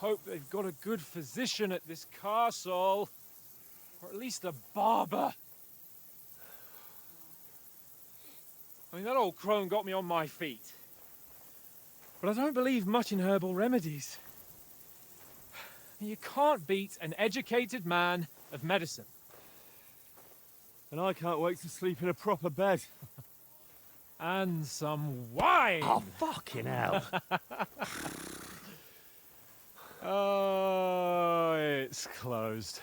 hope they've got a good physician at this castle. Or at least a barber. I mean, that old crone got me on my feet. But I don't believe much in herbal remedies. You can't beat an educated man of medicine. And I can't wait to sleep in a proper bed. And some wine! Oh, fucking hell. Oh, it's closed.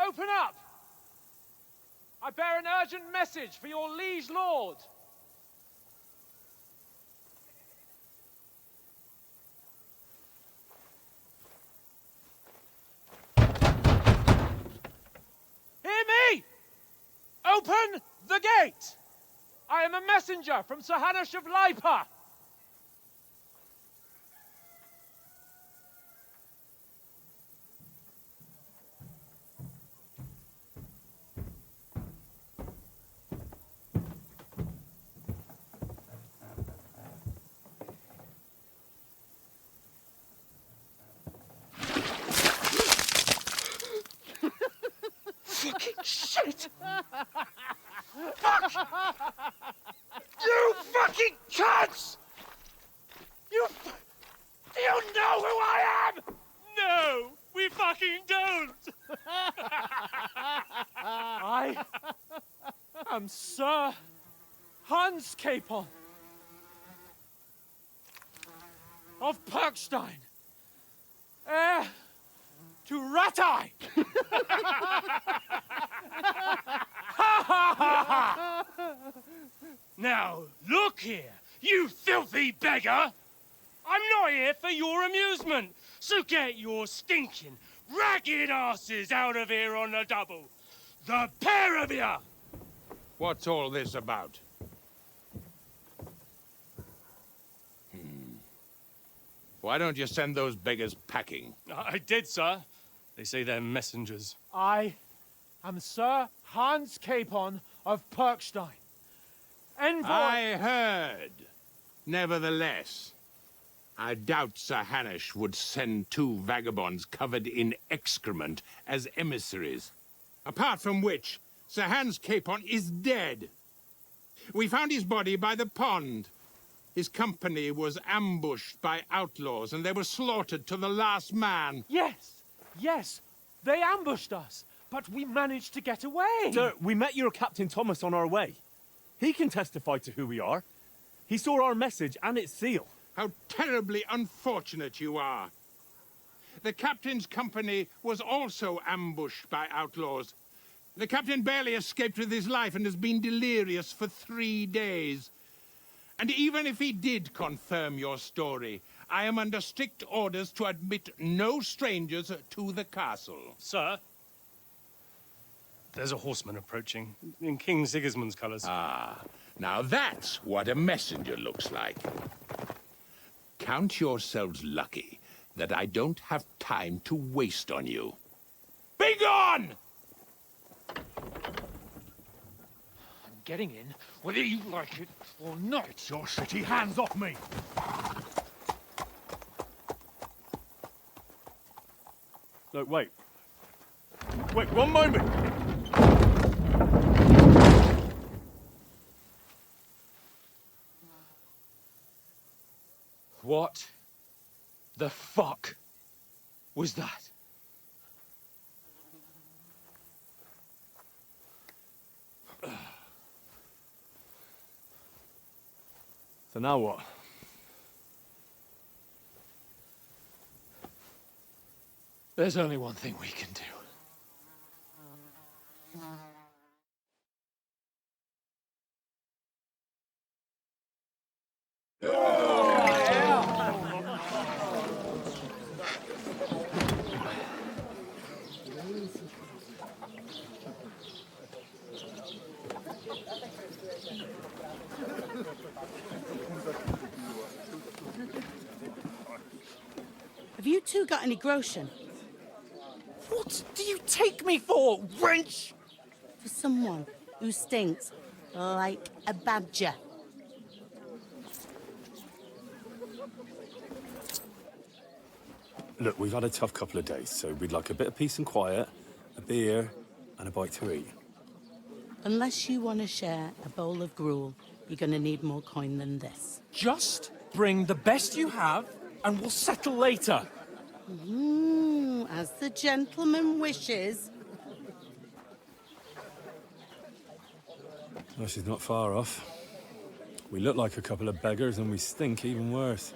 Open up! I bear an urgent message for your liege lord. Hear me! Open the gate! I am a messenger from Sir Hanush of Lipa. Fucking shit! Fuck! You fucking cunts! Do you know who I am? No, we fucking don't! I am Sir Hans Capon of Perkstein, heir to Ratai! Now, look here, you filthy beggar! I'm not here for your amusement, so get your stinking, ragged asses out of here on the double. The pair of you! What's all this about? Why don't you send those beggars packing? I did, sir. They say they're messengers. I am Sir Hans Capon of Perkstein, envoy... I heard. Nevertheless, I doubt Sir Hanush would send two vagabonds covered in excrement as emissaries. Apart from which, Sir Hans Capon is dead. We found his body by the pond. His company was ambushed by outlaws, and they were slaughtered to the last man. Yes, yes, they ambushed us, but we managed to get away. Sir, we met your Captain Thomas on our way. He can testify to who we are. He saw our message and its seal. How terribly unfortunate you are. The captain's company was also ambushed by outlaws. The captain barely escaped with his life and has been delirious for 3 days. And even if he did confirm your story, I am under strict orders to admit no strangers to the castle. Sir, there's a horseman approaching, in King Sigismund's colours. Ah, now that's what a messenger looks like. Count yourselves lucky that I don't have time to waste on you. Be gone! I'm getting in, whether you like it or not. Get your shitty hands off me! No, wait. Wait, one moment! What the fuck was that? So now what? There's only one thing we can do. you got any groschen? What do you take me for, wench? For someone who stinks like a badger. Look, we've had a tough couple of days, so we'd like a bit of peace and quiet, a beer, and a bite to eat. Unless you want to share a bowl of gruel, you're going to need more coin than this. Just bring the best you have, and we'll settle later. As the gentleman wishes. Well, she's not far off. We look like a couple of beggars, and we stink even worse.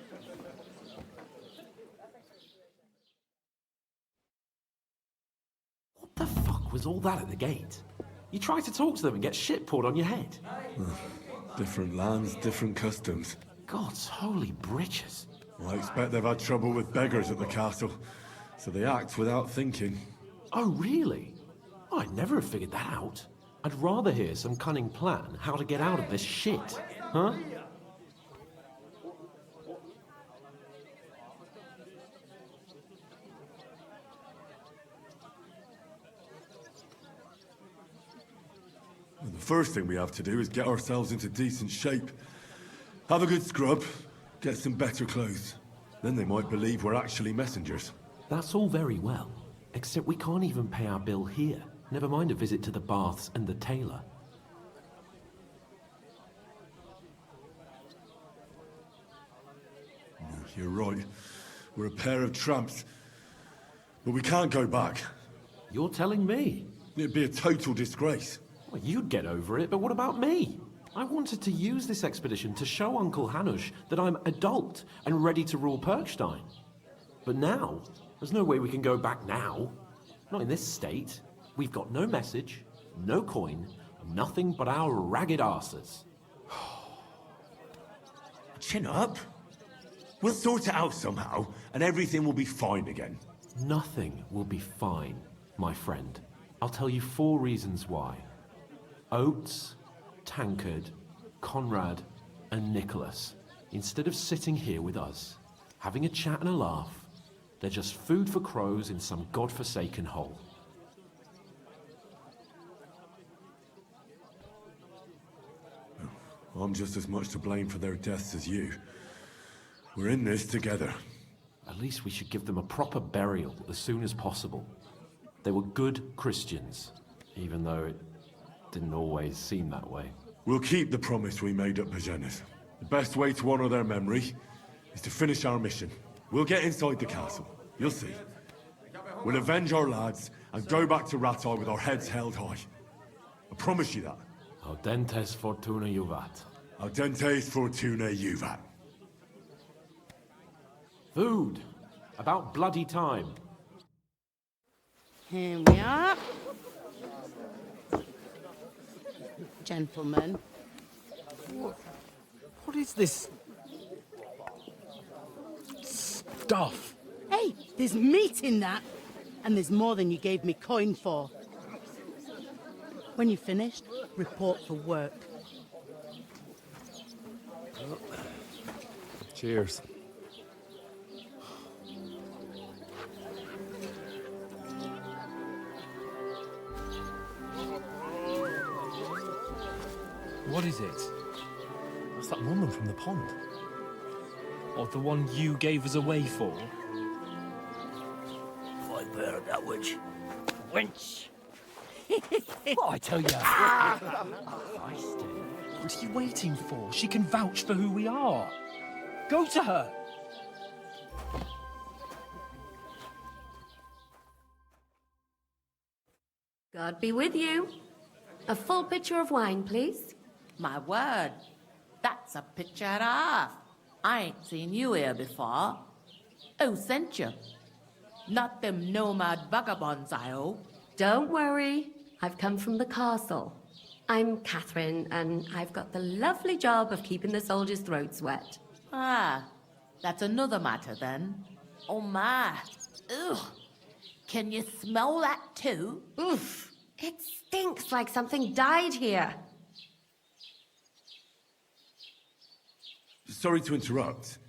What the fuck was all that at the gate? You try to talk to them and get shit poured on your head. Different lands, different customs. God's holy britches. I expect they've had trouble with beggars at the castle, so they act without thinking. Oh, really? Oh, I'd never have figured that out. I'd rather hear some cunning plan how to get out of this shit, huh? And the first thing we have to do is get ourselves into decent shape. Have a good scrub, get some better clothes. Then they might believe we're actually messengers. That's all very well, except we can't even pay our bill here. Never mind a visit to the baths and the tailor. You're right. We're a pair of tramps. But we can't go back. You're telling me? It'd be a total disgrace. Well, you'd get over it, but what about me? I wanted to use this expedition to show Uncle Hanush that I'm adult and ready to rule Perkstein. But now, there's no way we can go back now. Not in this state. We've got no message, no coin, nothing but our ragged arses. Chin up. We'll sort it out somehow, and everything will be fine again. Nothing will be fine, my friend. I'll tell you 4 reasons why. Oates, Tankard, Conrad, and Nicholas, instead of sitting here with us, having a chat and a laugh, they're just food for crows in some godforsaken hole. I'm just as much to blame for their deaths as you. We're in this together. At least we should give them a proper burial as soon as possible. They were good Christians, even though it didn't always seem that way. We'll keep the promise we made at Bajenas. The best way to honor their memory is to finish our mission. We'll get inside the castle. You'll see. We'll avenge our lads and go back to Ratai with our heads held high. I promise you that. Audentes fortuna juvat. Audentes fortuna juvat. Food. About bloody time. Here we are. Gentlemen. What is this stuff? Hey, there's meat in that. And there's more than you gave me coin for. When you're finished, report for work. Cheers. What is it? That's that woman from the pond. Or the one you gave us away for? I've heard that witch. Wench! What I tell you? What are you waiting for? She can vouch for who we are. Go to her. God be with you. A full pitcher of wine, please. My word, that's a picture and a half. I ain't seen you here before. Who sent you? Not them nomad vagabonds, I hope. Don't worry. I've come from the castle. I'm Catherine, and I've got the lovely job of keeping the soldiers' throats wet. Ah, that's another matter then. Oh my. Ugh. Can you smell that too? Oof. It stinks like something died here. Sorry to interrupt.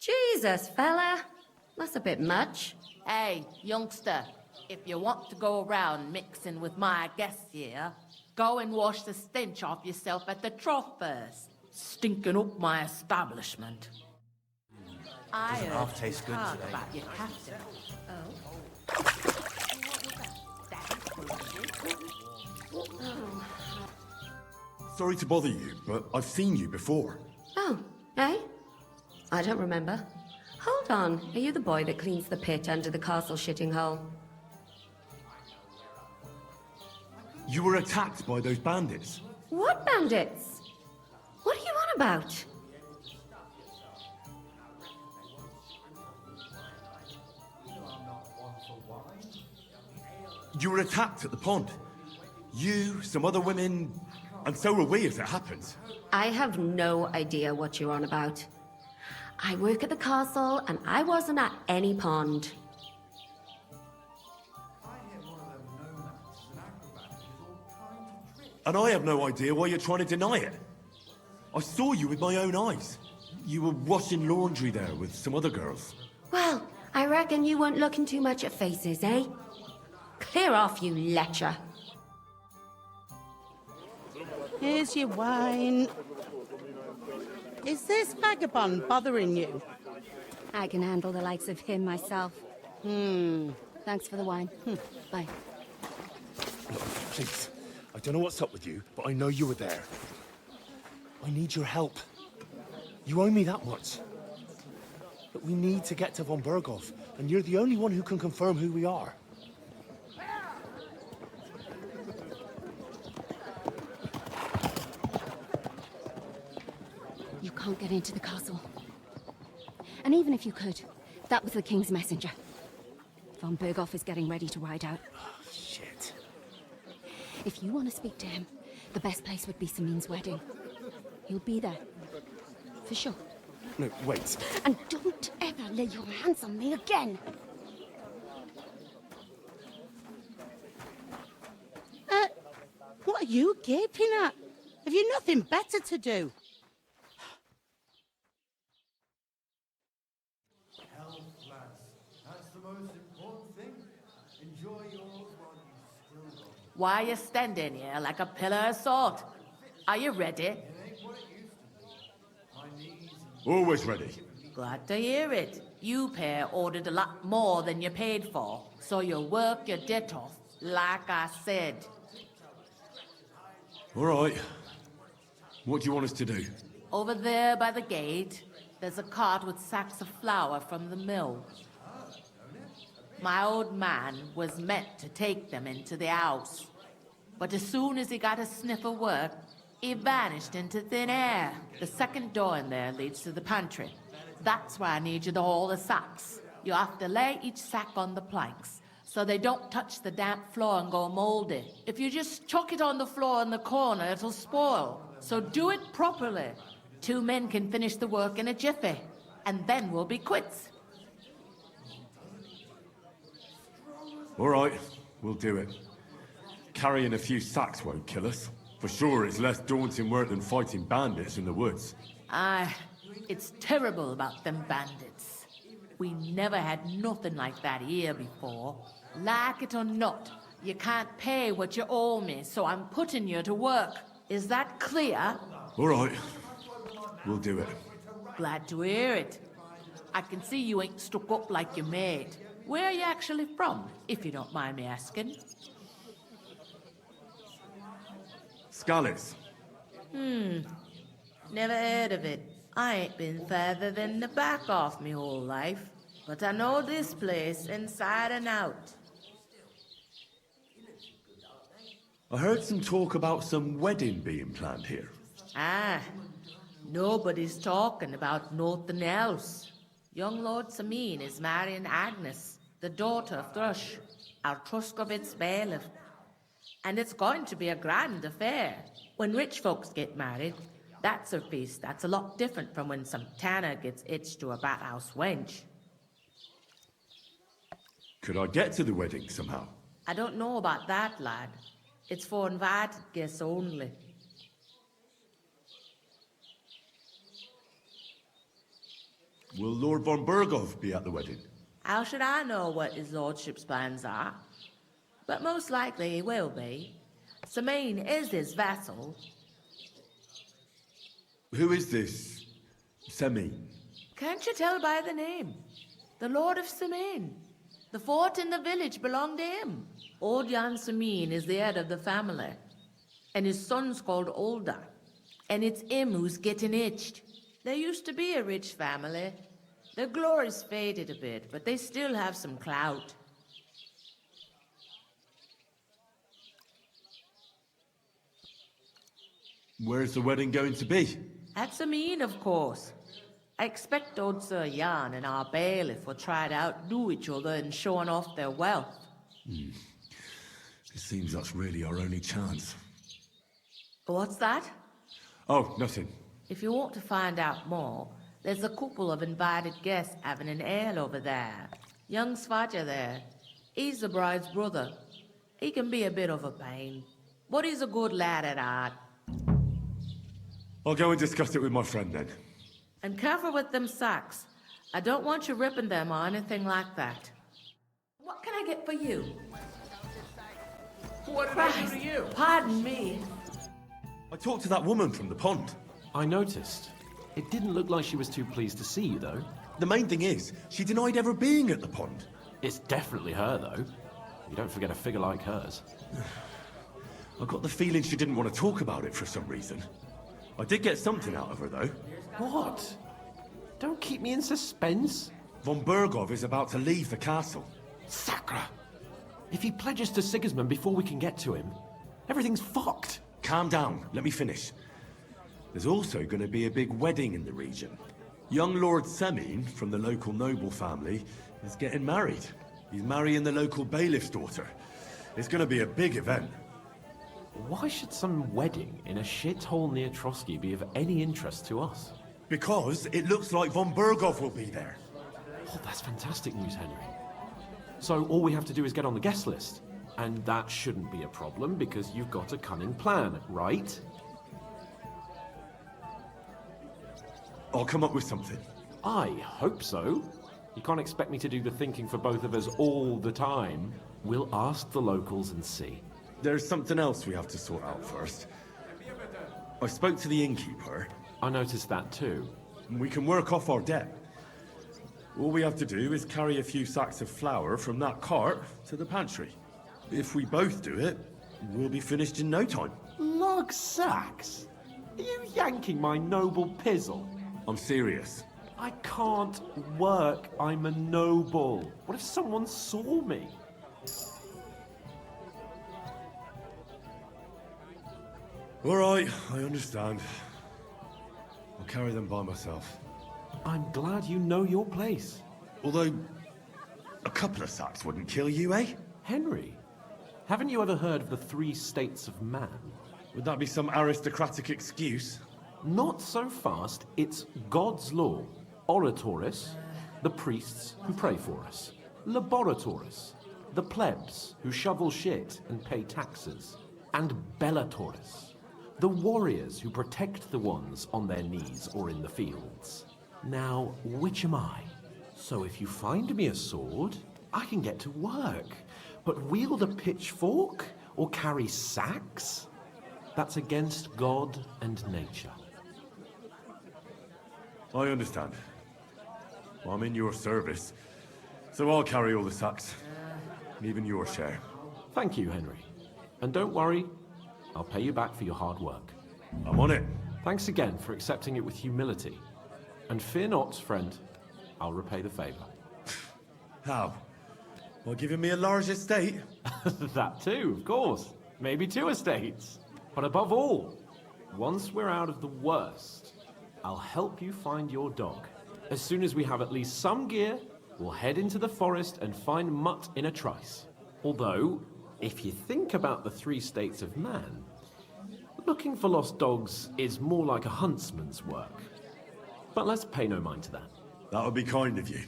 Jesus, fella. That's a bit much. Hey, youngster, if you want to go around mixing with my guests here, go and wash the stench off yourself at the trough first. Stinking up my establishment. I Doesn't heard half you taste good talk today. about your captain. Sorry to bother you, but I've seen you before. Oh, eh? I don't remember. Hold on, are you the boy that cleans the pit under the castle shitting hole? You were attacked by those bandits. What bandits? What are you on about? You were attacked at the pond. You, some other women, and so were we as it happens. I have no idea what you're on about. I work at the castle, and I wasn't at any pond. And I have no idea why you're trying to deny it. I saw you with my own eyes. You were washing laundry there with some other girls. Well, I reckon you weren't looking too much at faces, eh? Clear off, you lecher. Here's your wine. Is this vagabond bothering you? I can handle the likes of him myself. Thanks for the wine. Bye. Look, please. I don't know what's up with you, but I know you were there. I need your help. You owe me that much. But we need to get to von Berghoff, and you're the only one who can confirm who we are. You can't get into the castle. And even if you could, that was the King's messenger. Von Berghoff is getting ready to ride out. Oh, shit. If you want to speak to him, the best place would be Samin's wedding. He'll be there. For sure. No, wait. And don't ever lay your hands on me again! What are you gaping at? Have you nothing better to do? Health, lads. That's the most important thing. Enjoy yours while you still got it. Why are you standing here like a pillar of salt? Are you ready? It ain't what it used to be. My knees Always ready. Glad to hear it. You pair ordered a lot more than you paid for, so you work your debt off, like I said. All right. What do you want us to do? Over there by the gate, there's a cart with sacks of flour from the mill. My old man was meant to take them into the house. But as soon as he got a sniff of work, he vanished into thin air. The second door in there leads to the pantry. That's where I need you to haul the sacks. You have to lay each sack on the planks, so they don't touch the damp floor and go moldy. If you just chuck it on the floor in the corner, it'll spoil. So do it properly. 2 men can finish the work in a jiffy, and then we'll be quits. All right, we'll do it. Carrying a few sacks won't kill us. For sure, it's less daunting work than fighting bandits in the woods. Aye, it's terrible about them bandits. We never had nothing like that here before. Like it or not, you can't pay what you owe me, so I'm putting you to work. Is that clear? All right, we'll do it. Glad to hear it. I can see you ain't stuck up like your mate. Where are you actually from, if you don't mind me asking? Scallis. Never heard of it. I ain't been further than the back off me whole life, but I know this place inside and out. I heard some talk about some wedding being planned here. Ah, nobody's talking about nothing else. Young Lord Samin is marrying Agnes, the daughter of Thrush, our Truscovitz bailiff. And it's going to be a grand affair. When rich folks get married, that's a feast that's a lot different from when some tanner gets hitched to a bathhouse wench. Could I get to the wedding somehow? I don't know about that, lad. It's for invited guests only. Will Lord von Berghoff be at the wedding? How should I know what his lordship's plans are? But most likely he will be. Samine is his vassal. Who is this? Semi? Can't you tell by the name? The Lord of Samine. The fort and the village belong to him. Old Jan Samine is the head of the family. And his son's called Olda. And it's him who's getting itched. There used to be a rich family. Their glory's faded a bit, but they still have some clout. Where's the wedding going to be? At Samine, of course. I expect old Sir Jan and our bailiff will try to outdo each other in showing off their wealth. It seems that's really our only chance. What's that? Oh, nothing. If you want to find out more, there's a couple of invited guests having an ale over there. Young Svaja there. He's the bride's brother. He can be a bit of a pain, but he's a good lad at heart. I'll go and discuss it with my friend then. And careful with them sacks. I don't want you ripping them or anything like that. What can I get for you? What did I do to you? Pardon me. I talked to that woman from the pond. I noticed. It didn't look like she was too pleased to see you, though. The main thing is, she denied ever being at the pond. It's definitely her, though. You don't forget a figure like hers. I got the feeling she didn't want to talk about it for some reason. I did get something out of her, though. What? Don't keep me in suspense. Von Bergov is about to leave the castle. Sacra! If he pledges to Sigismund before we can get to him, everything's fucked. Calm down, let me finish. There's also going to be a big wedding in the region. Young Lord Semine, from the local noble family, is getting married. He's marrying the local bailiff's daughter. It's going to be a big event. Why should some wedding in a shithole near Trotsky be of any interest to us? Because it looks like von Bergov will be there. Oh, that's fantastic news, Henry. So all we have to do is get on the guest list. And that shouldn't be a problem because you've got a cunning plan, right? I'll come up with something. I hope so. You can't expect me to do the thinking for both of us all the time. We'll ask the locals and see. There's something else we have to sort out first. I spoke to the innkeeper. I noticed that too. We can work off our debt. All we have to do is carry a few sacks of flour from that cart to the pantry. If we both do it, we'll be finished in no time. Lug sacks? Are you yanking my noble pizzle? I'm serious. I can't work. I'm a noble. What if someone saw me? All right, I understand. I'll carry them by myself. I'm glad you know your place. Although, a couple of sacks wouldn't kill you, eh? Henry, haven't you ever heard of the 3 states of man? Would that be some aristocratic excuse? Not so fast. It's God's law. Oratores, the priests who pray for us. Laboratores, the plebs who shovel shit and pay taxes. And Bellatores, the warriors who protect the ones on their knees or in the fields. Now, which am I? So if you find me a sword, I can get to work. But wield a pitchfork or carry sacks? That's against God and nature. I understand. I'm in your service, so I'll carry all the sacks. Even your share. Thank you, Henry. And don't worry, I'll pay you back for your hard work. I'm on it. Thanks again for accepting it with humility. And fear not, friend, I'll repay the favor. How? By giving me a large estate? That too, of course. Maybe 2 estates. But above all, once we're out of the worst, I'll help you find your dog. As soon as we have at least some gear, we'll head into the forest and find Mutt in a trice. Although, if you think about the 3 states of man, looking for lost dogs is more like a huntsman's work. But let's pay no mind to that. That would be kind of you.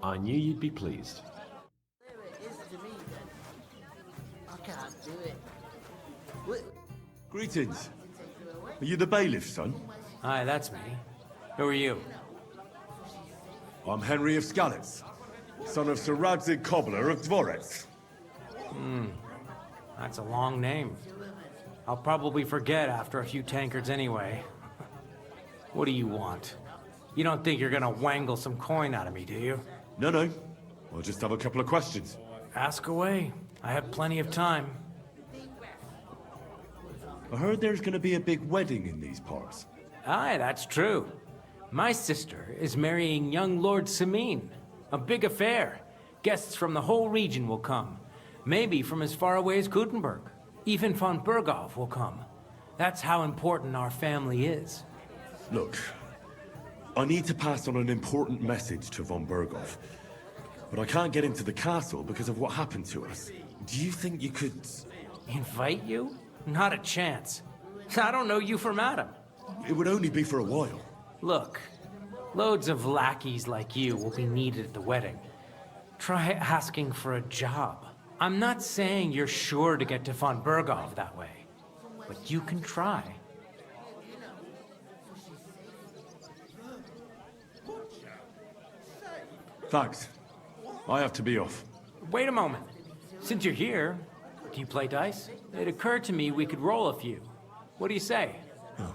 I knew you'd be pleased. I can't do it. Greetings. Are you the bailiff's son? Hi, that's me. Who are you? I'm Henry of Skalitz. son of Sir Radzig Cobbler of Dvorets. That's a long name. I'll probably forget after a few tankards anyway. What do you want? You don't think you're gonna wangle some coin out of me, do you? No. I'll just have a couple of questions. Ask away. I have plenty of time. I heard there's gonna be a big wedding in these parts. Aye, that's true. My sister is marrying young Lord Samine. A big affair. Guests from the whole region will come. Maybe from as far away as Gutenberg. Even von Berghoff will come. That's how important our family is. Look, I need to pass on an important message to von Berghoff, but I can't get into the castle because of what happened to us. Do you think you could... Invite you? Not a chance. I don't know you from Adam. It would only be for a while. Look, loads of lackeys like you will be needed at the wedding. Try asking for a job. I'm not saying you're sure to get to von Berghoff that way, but you can try. Thanks. I have to be off. Wait a moment. Since you're here, do you play dice? It occurred to me we could roll a few. What do you say? Oh,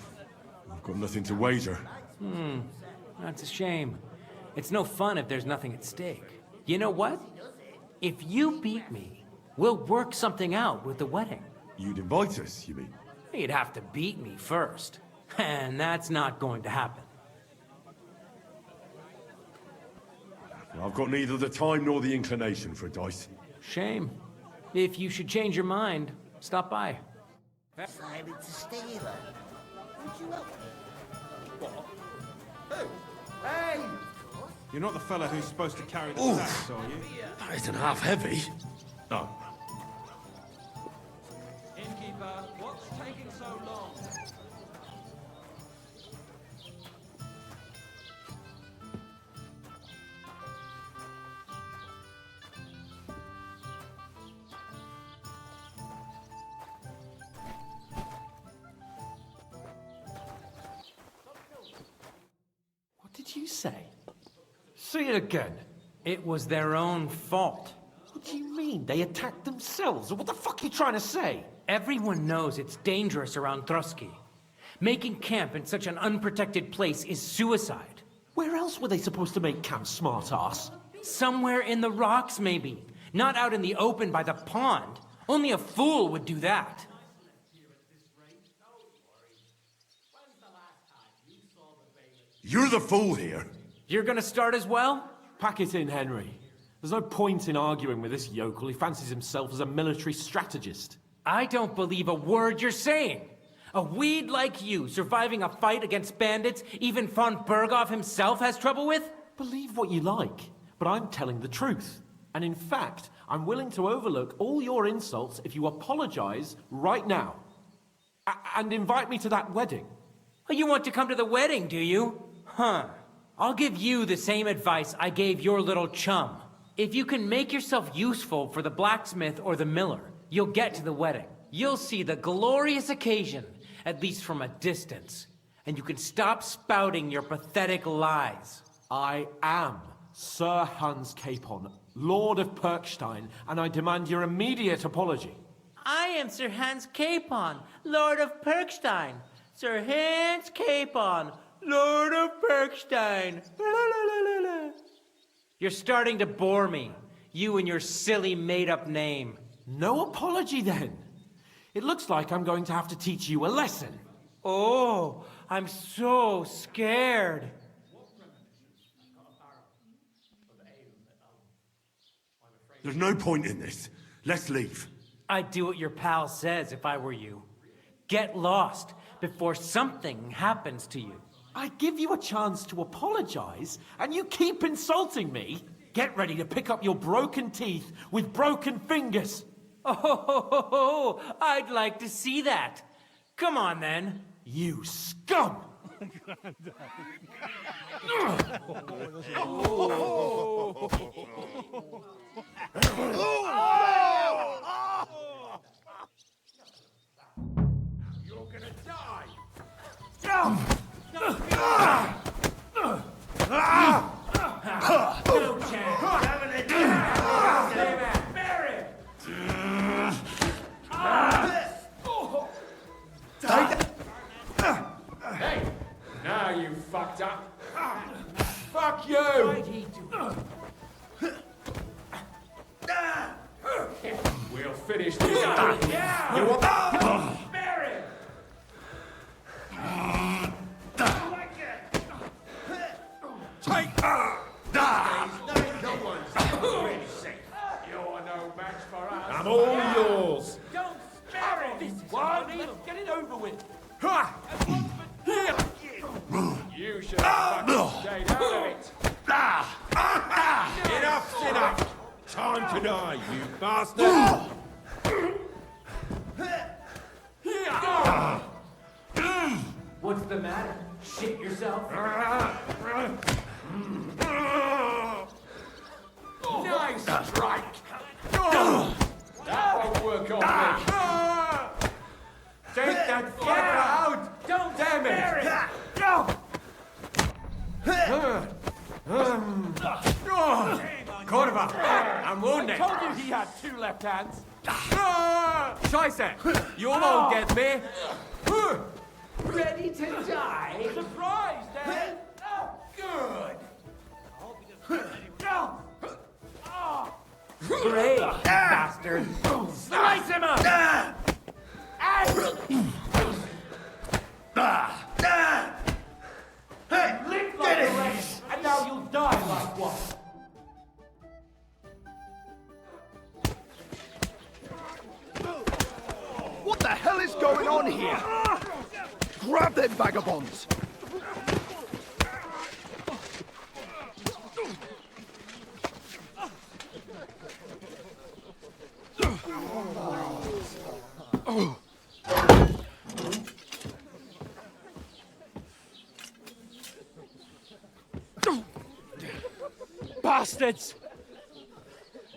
I've got nothing to wager. That's a shame. It's no fun if there's nothing at stake. You know what? If you beat me, we'll work something out with the wedding. You'd invite us, you mean? You'd have to beat me first. And that's not going to happen. I've got neither the time nor the inclination for dice. Shame. If you should change your mind, stop by. Decided to steal her. Would you help me? What? Who? Hey! You're not the fella who's supposed to carry the Oof. sacks, are you? That isn't half heavy. Oh. Innkeeper, what's taking so long? What did you say? Say it again. It was their own fault. What do you mean? They attacked themselves? What the fuck are you trying to say? Everyone knows it's dangerous around Trotsky. Making camp in such an unprotected place is suicide. Where else were they supposed to make camp, smart-ass? Somewhere in the rocks, maybe. Not out in the open by the pond. Only a fool would do that. You're the fool here. You're gonna start as well? Pack it in, Henry. There's no point in arguing with this yokel. He fancies himself as a military strategist. I don't believe a word you're saying. A weed like you, surviving a fight against bandits, even von Berghoff himself has trouble with? Believe what you like, but I'm telling the truth. And in fact, I'm willing to overlook all your insults if you apologize right now. And invite me to that wedding. Oh, you want to come to the wedding, do you? Huh. I'll give you the same advice I gave your little chum. If you can make yourself useful for the blacksmith or the miller, you'll get to the wedding. You'll see the glorious occasion, at least from a distance. And you can stop spouting your pathetic lies. I am Sir Hans Capon, Lord of Perkstein, and I demand your immediate apology. I am Sir Hans Capon, Lord of Perkstein. Sir Hans Capon, Lord of Perkstein. You're starting to bore me. You and your silly made-up name. No apology, then. It looks like I'm going to have to teach you a lesson. Oh, I'm so scared. There's no point in this. Let's leave. I'd do what your pal says if I were you. Get lost before something happens to you. I give you a chance to apologize, and you keep insulting me? Get ready to pick up your broken teeth with broken fingers. Oh, I'd like to see that. Come on, then. You scum! You're gonna die! No chance. Having a you fucked up. Fuck you! We'll finish this. You want that? Spare him! Take no one's really safe. You're no match for us. I'm all yours. Don't spare him! This is one. Let's get it over with. You should have fucking stayed out of it. Enough's enough. Time to die, you bastard. What's the matter? Shit yourself? Nice strike. That won't work on me. Take that fucker out. Don't damn it. Cordova, I'm wounded. I told you he had two left hands. Scheiße! You won't get me. Ready to die? Surprised, eh? Good. Great, bastard. Slice him up! Lick like the rest, and now you'll die like one. What the hell is going on here? Grab them vagabonds! Bastards!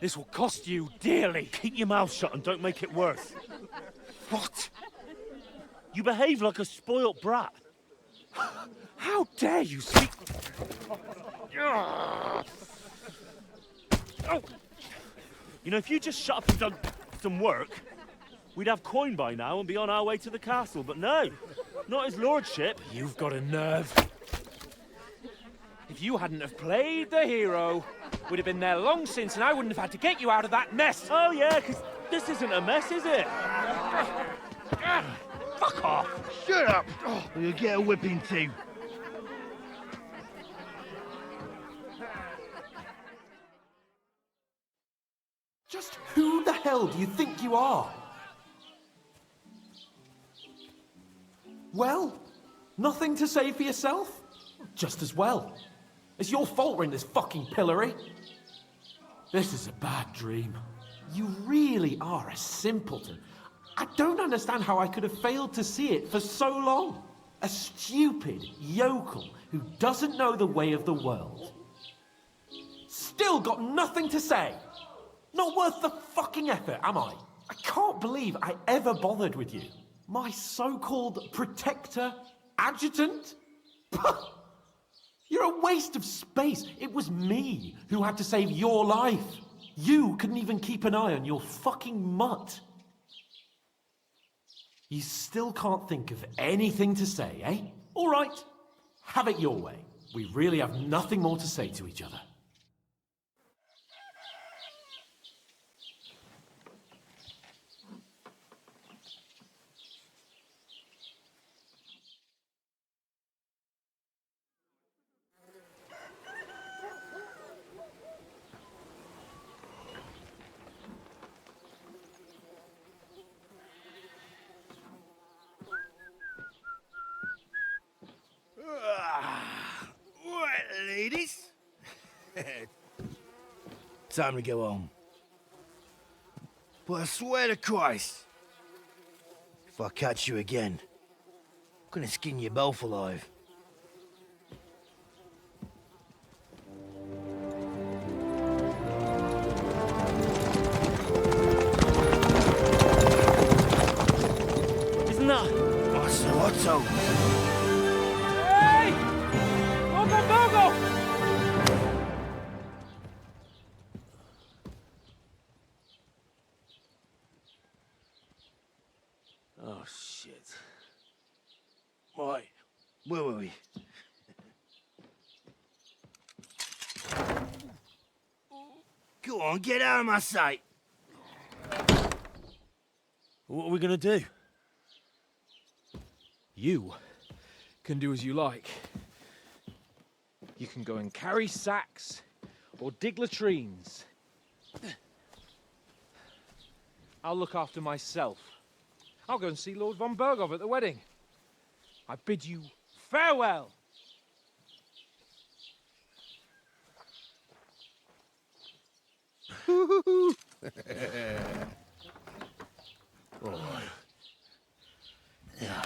This will cost you dearly. Keep your mouth shut and don't make it worse. What? You behave like a spoilt brat. How dare you speak? You know, if you just shut up and done some work, we'd have coin by now and be on our way to the castle. But no, not his lordship. You've got a nerve. If you hadn't have played the hero, we'd have been there long since and I wouldn't have had to get you out of that mess. Oh yeah, because this isn't a mess, is it? Fuck off. Shut up! Or you'll get a whipping too. Just who the hell do you think you are? Well, nothing to say for yourself? Just as well. It's your fault we're in this fucking pillory. This is a bad dream. You really are a simpleton. I don't understand how I could have failed to see it for so long. A stupid yokel who doesn't know the way of the world. Still got nothing to say. Not worth the fucking effort, am I? I can't believe I ever bothered with you. My so-called protector, adjutant? You're a waste of space. It was me who had to save your life. You couldn't even keep an eye on your fucking mutt. You still can't think of anything to say, eh? All right, have it your way. We really have nothing more to say to each other. Right, ladies. Time to go home. But I swear to Christ, if I catch you again, I'm gonna skin you both alive. Isn't that? Otto. Hey! On the bogo! Oh shit. Right, where were we? Go on, get out of my sight. What are we gonna do? You can do as you like. You can go and carry sacks or dig latrines. I'll look after myself. I'll go and see Lord von Berghoff at the wedding. I bid you farewell. All right. Yeah.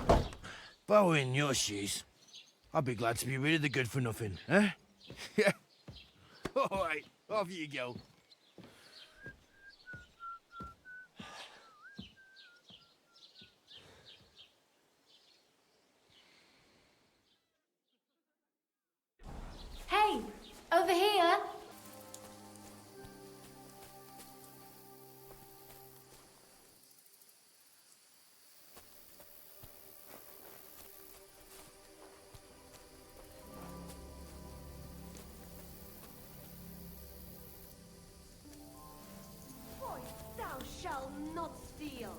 If I were in your shoes, I'd be glad to be rid of the good-for-nothing, eh? Yeah. All right, off you go. Hey, over here. Thou shalt not steal.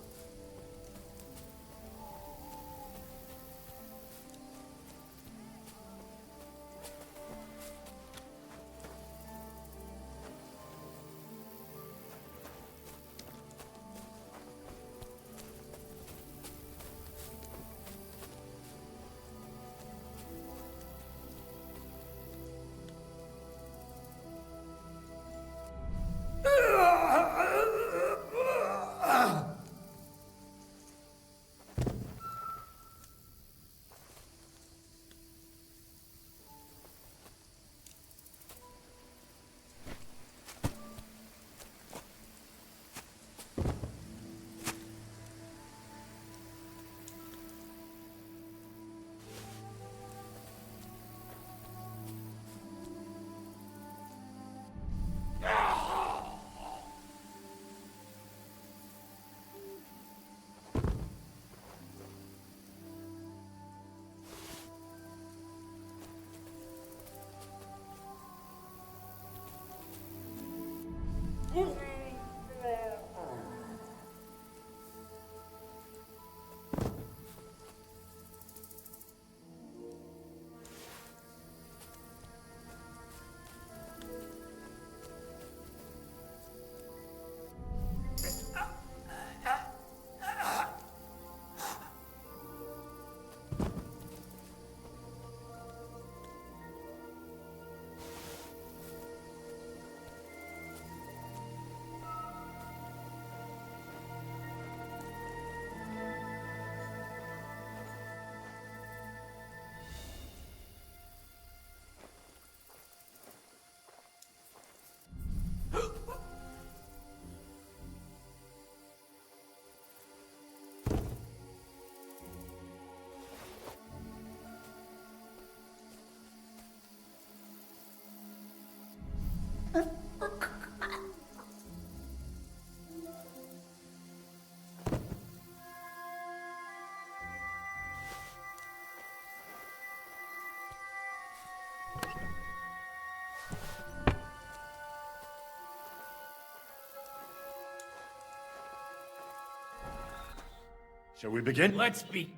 Shall we begin? Let's be.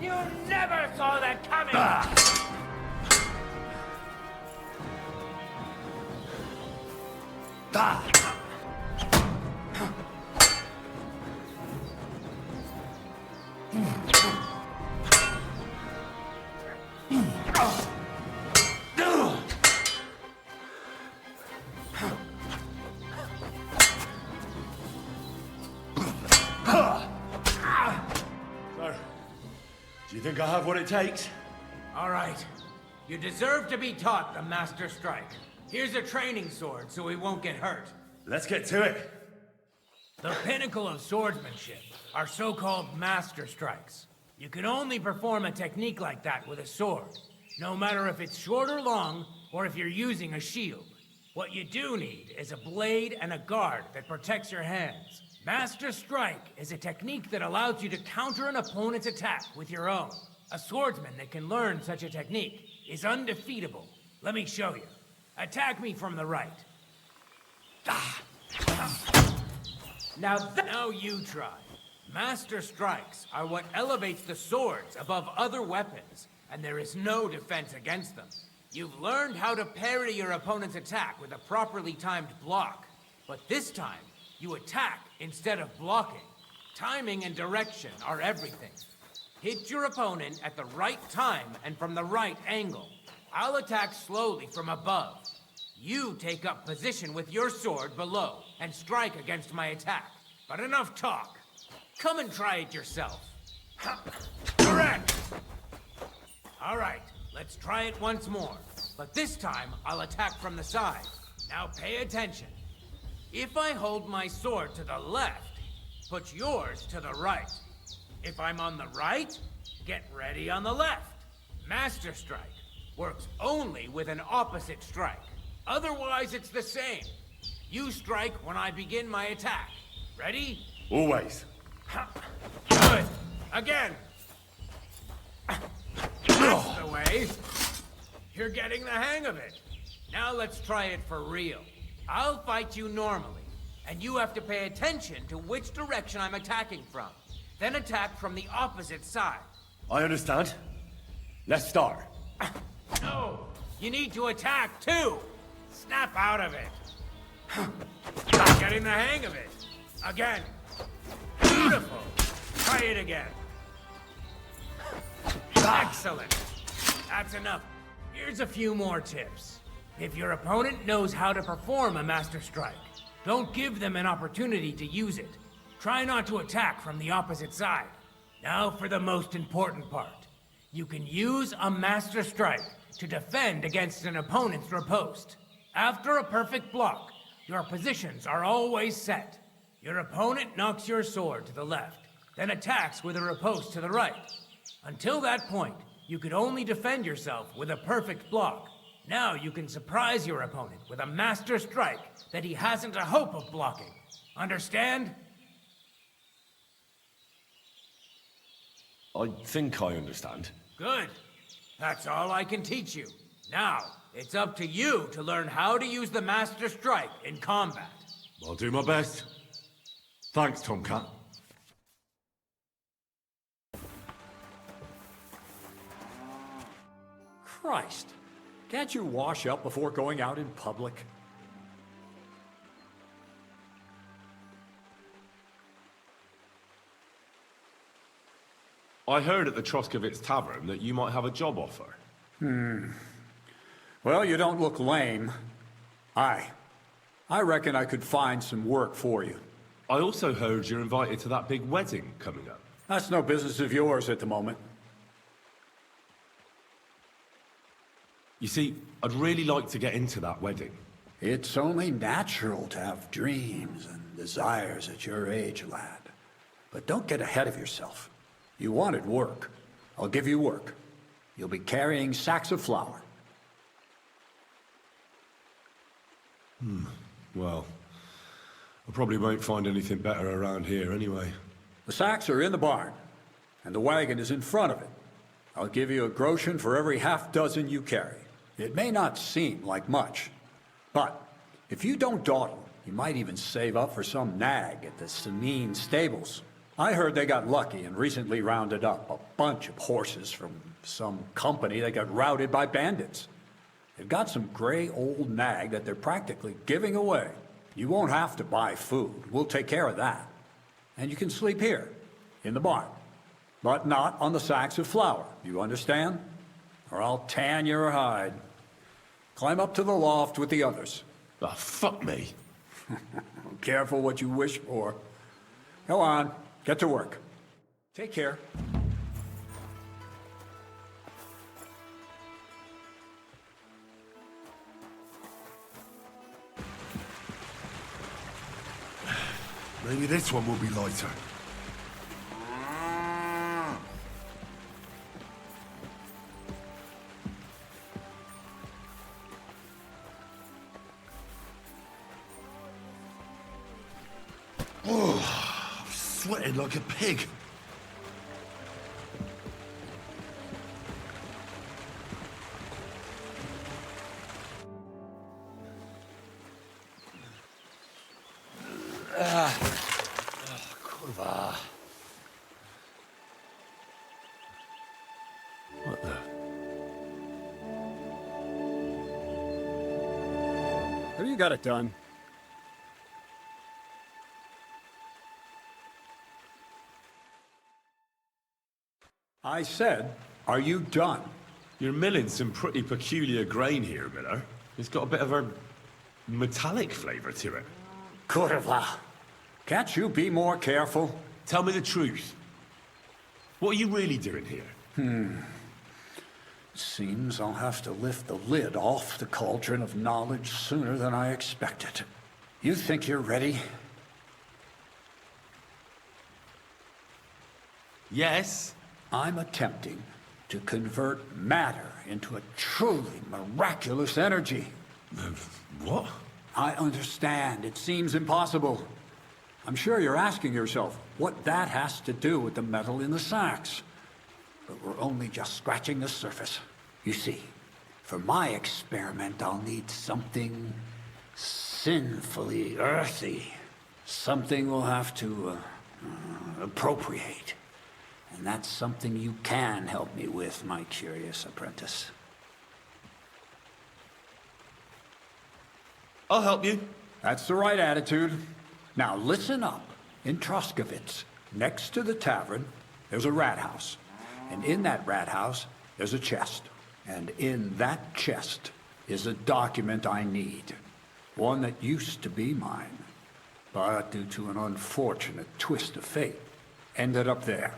You never saw that coming! Do you think I have what it takes? All right. You deserve to be taught the Master Strike. Here's a training sword so he won't get hurt. Let's get to it. The pinnacle of swordsmanship are so-called Master Strikes. You can only perform a technique like that with a sword, no matter if it's short or long, or if you're using a shield. What you do need is a blade and a guard that protects your hands. Master Strike is a technique that allows you to counter an opponent's attack with your own. A swordsman that can learn such a technique is undefeatable. Let me show you. Attack me from the right. Now you try. Master Strikes are what elevates the swords above other weapons, and there is no defense against them. You've learned how to parry your opponent's attack with a properly timed block, but this time, you attack instead of blocking. Timing and direction are everything. Hit your opponent at the right time and from the right angle. I'll attack slowly from above. You take up position with your sword below and strike against my attack. But enough talk. Come and try it yourself. Correct! All right, let's try it once more. But this time, I'll attack from the side. Now pay attention. If I hold my sword to the left, put yours to the right. If I'm on the right, get ready on the left. Master Strike works only with an opposite strike. Otherwise, it's the same. You strike when I begin my attack. Ready? Always. Good. Again. That's the way. You're getting the hang of it. Now let's try it for real. I'll fight you normally, and you have to pay attention to which direction I'm attacking from. Then attack from the opposite side. I understand. Let's start. No, you need to attack too. Snap out of it. Getting the hang of it. Again. Beautiful. Try it again. Excellent. That's enough. Here's a few more tips. If your opponent knows how to perform a Master Strike, don't give them an opportunity to use it. Try not to attack from the opposite side. Now for the most important part. You can use a Master Strike to defend against an opponent's riposte. After a perfect block, your positions are always set. Your opponent knocks your sword to the left, then attacks with a riposte to the right. Until that point, you could only defend yourself with a perfect block. Now you can surprise your opponent with a Master Strike that he hasn't a hope of blocking. Understand? I think I understand. Good. That's all I can teach you. Now, it's up to you to learn how to use the Master Strike in combat. I'll do my best. Thanks, Tomcat. Christ. Can't you wash up before going out in public? I heard at the Troskovitz Tavern that you might have a job offer. Well, you don't look lame. I reckon I could find some work for you. I also heard you're invited to that big wedding coming up. That's no business of yours at the moment. You see, I'd really like to get into that wedding. It's only natural to have dreams and desires at your age, lad. But don't get ahead of yourself. You wanted work. I'll give you work. You'll be carrying sacks of flour. Well, I probably won't find anything better around here anyway. The sacks are in the barn, and the wagon is in front of it. I'll give you a groschen for every half dozen you carry. It may not seem like much, but if you don't dawdle, you might even save up for some nag at the Sameen stables. I heard they got lucky and recently rounded up a bunch of horses from some company that got routed by bandits. They've got some gray old nag that they're practically giving away. You won't have to buy food. We'll take care of that. And you can sleep here, in the barn. But not on the sacks of flour, you understand? Or I'll tan your hide. Climb up to the loft with the others. Oh, fuck me. Careful what you wish for. Go on, get to work. Take care. Maybe this one will be lighter. Oh, I'm sweating like a pig. Kurwa. What the? Have you got it done? I said, are you done? You're milling some pretty peculiar grain here, Miller. It's got a bit of a metallic flavor to it. Kurwa. Can't you be more careful? Tell me the truth. What are you really doing here? Seems I'll have to lift the lid off the cauldron of knowledge sooner than I expected. You think you're ready? Yes. I'm attempting to convert matter into a truly miraculous energy. What? I understand. It seems impossible. I'm sure you're asking yourself what that has to do with the metal in the sacks. But we're only just scratching the surface. You see, for my experiment, I'll need something sinfully earthy. Something we'll have to appropriate. And that's something you can help me with, my curious apprentice. I'll help you. That's the right attitude. Now listen up. In Troskovitz, next to the tavern, there's a rat house. And in that rat house, there's a chest. And in that chest is a document I need. One that used to be mine. But due to an unfortunate twist of fate, ended up there.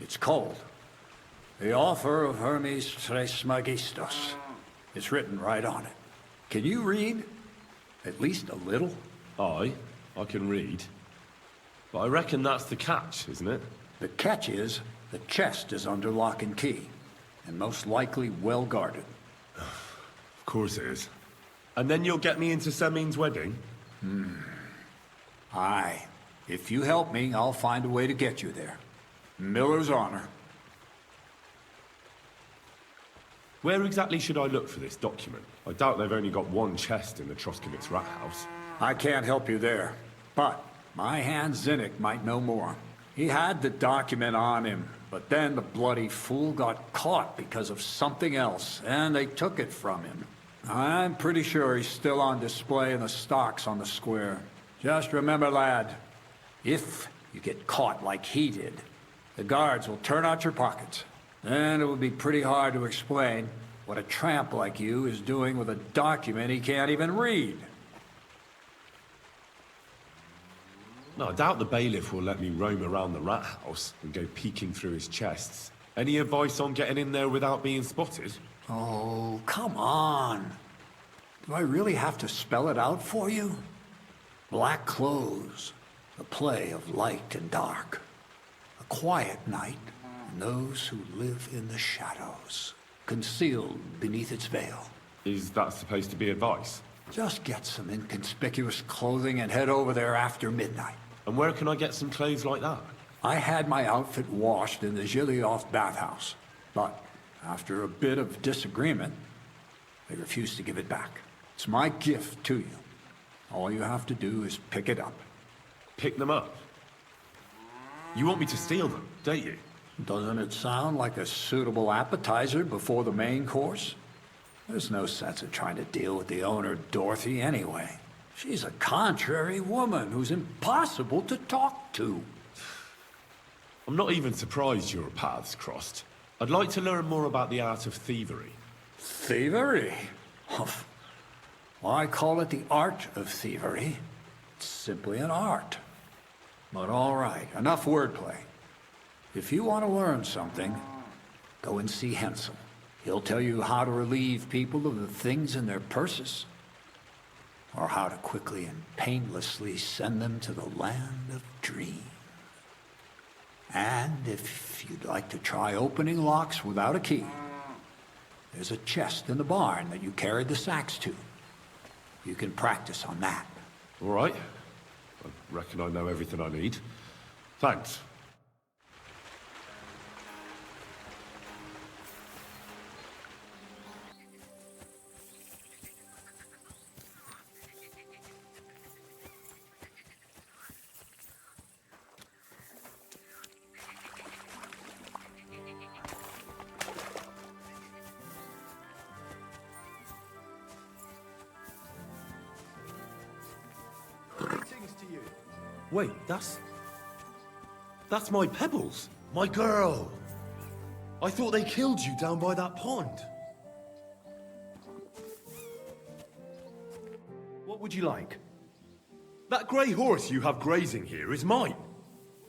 It's called The Offer of Hermes Trismegistos. It's written right on it. Can you read? At least a little? I can read. But I reckon that's the catch, isn't it? The catch is, the chest is under lock and key, and most likely well guarded. Of course it is. And then you'll get me into Semin's wedding? Aye. If you help me, I'll find a way to get you there. Miller's honor. Where exactly should I look for this document? I doubt they've only got one chest in the Troskovitz rat house. I can't help you there, but my hand Zinnik might know more. He had the document on him, but then the bloody fool got caught because of something else, and they took it from him. I'm pretty sure he's still on display in the stocks on the square. Just remember, lad, if you get caught like he did, the guards will turn out your pockets. And it would be pretty hard to explain what a tramp like you is doing with a document he can't even read. No, I doubt the bailiff will let me roam around the rat house and go peeking through his chests. Any advice on getting in there without being spotted? Oh, come on. Do I really have to spell it out for you? Black clothes, the play of light and dark. A quiet night, and those who live in the shadows. concealed beneath its veil. Is that supposed to be advice? Just get some inconspicuous clothing and head over there after midnight. And where can I get some clothes like that? I had my outfit washed in the Gilioff bathhouse, but after a bit of disagreement, they refused to give it back. It's my gift to you. All you have to do is pick it up. Pick them up? You want me to steal them, don't you? Doesn't it sound like a suitable appetizer before the main course? There's no sense in trying to deal with the owner, Dorothy, anyway. She's a contrary woman who's impossible to talk to. I'm not even surprised your paths crossed. I'd like to learn more about the art of thievery. Thievery? Well, I call it the art of thievery. It's simply an art. But all right, enough wordplay. If you want to learn something, go and see Hensel. He'll tell you how to relieve people of the things in their purses, or how to quickly and painlessly send them to the land of dreams. And if you'd like to try opening locks without a key, there's a chest in the barn that you carried the sacks to. You can practice on that. All right. I reckon I know everything I need. Thanks. Wait, that's my Pebbles, my girl. I thought they killed you down by that pond. What would you like? That grey horse you have grazing here is mine.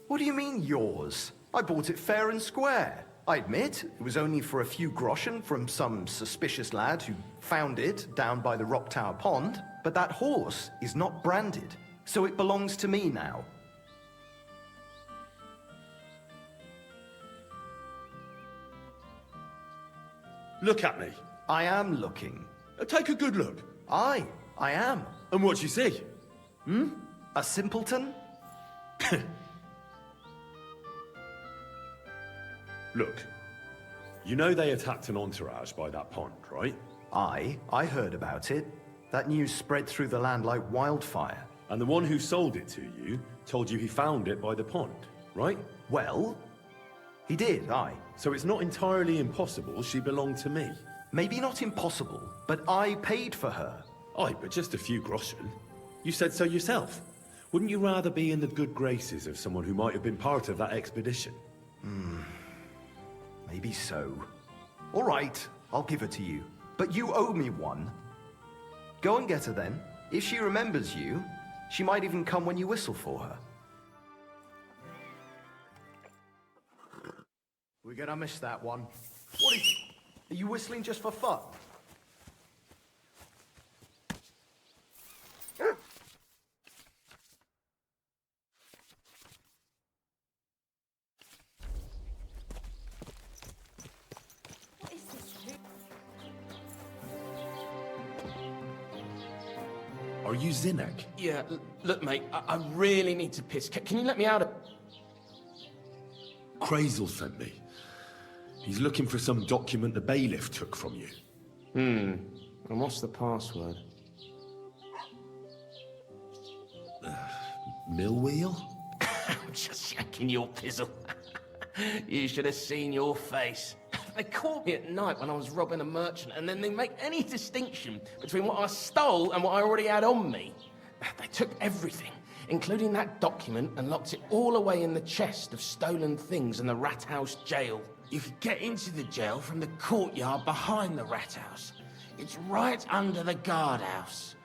What do you mean, yours? I bought it fair and square. I admit, it was only for a few groschen from some suspicious lad who found it down by the Rock Tower Pond, but that horse is not branded. So it belongs to me now. Look at me. I am looking. Take a good look. I am. And what you see? A simpleton? Look, you know they attacked an entourage by that pond, right? I heard about it. That news spread through the land like wildfire. And the one who sold it to you told you he found it by the pond, right? Well, he did, aye. So it's not entirely impossible she belonged to me. Maybe not impossible, but I paid for her. Aye, but just a few groschen. You said so yourself. Wouldn't you rather be in the good graces of someone who might have been part of that expedition? Maybe so. All right, I'll give it to you. But you owe me one. Go and get her then. If she remembers you, she might even come when you whistle for her. We're gonna miss that one. What are you whistling just for fun? What is this? Are you Zinnek? Yeah, look, mate, I really need to piss. Can you let me out of... Crazel sent me. He's looking for some document the bailiff took from you. And what's the password? Mill wheel? I'm just shaking your pizzle. You should have seen your face. They caught me at night when I was robbing a merchant, and then they make any distinction between what I stole and what I already had on me. They took everything, including that document, and locked it all away in the chest of stolen things in the Rat House jail. You could get into the jail from the courtyard behind the Rat House. It's right under the guardhouse.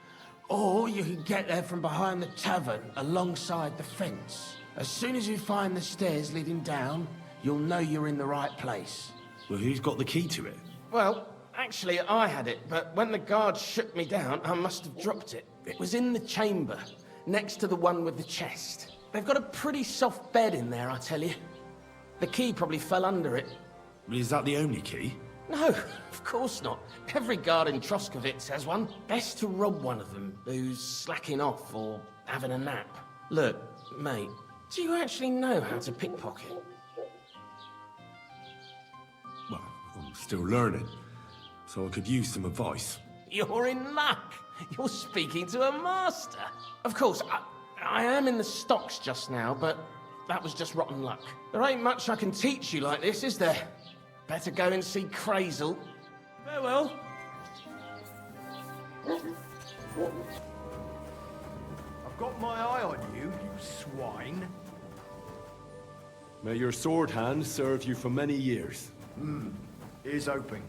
Or you can get there from behind the tavern, alongside the fence. As soon as you find the stairs leading down, you'll know you're in the right place. Well, who's got the key to it? Well, actually, I had it, but when the guards shook me down, I must have dropped it. It was in the chamber, next to the one with the chest. They've got a pretty soft bed in there, I tell you. The key probably fell under it. Is that the only key? No, of course not. Every guard in Troskovitz has one. Best to rob one of them who's slacking off or having a nap. Look, mate, do you actually know how to pickpocket? Well, I'm still learning, so I could use some advice. You're in luck. You're speaking to a master. Of course, I am in the stocks just now, but that was just rotten luck. There ain't much I can teach you like this, is there? Better go and see Crazel. Farewell. I've got my eye on you, you swine. May your sword hand serve you for many years. Ears open.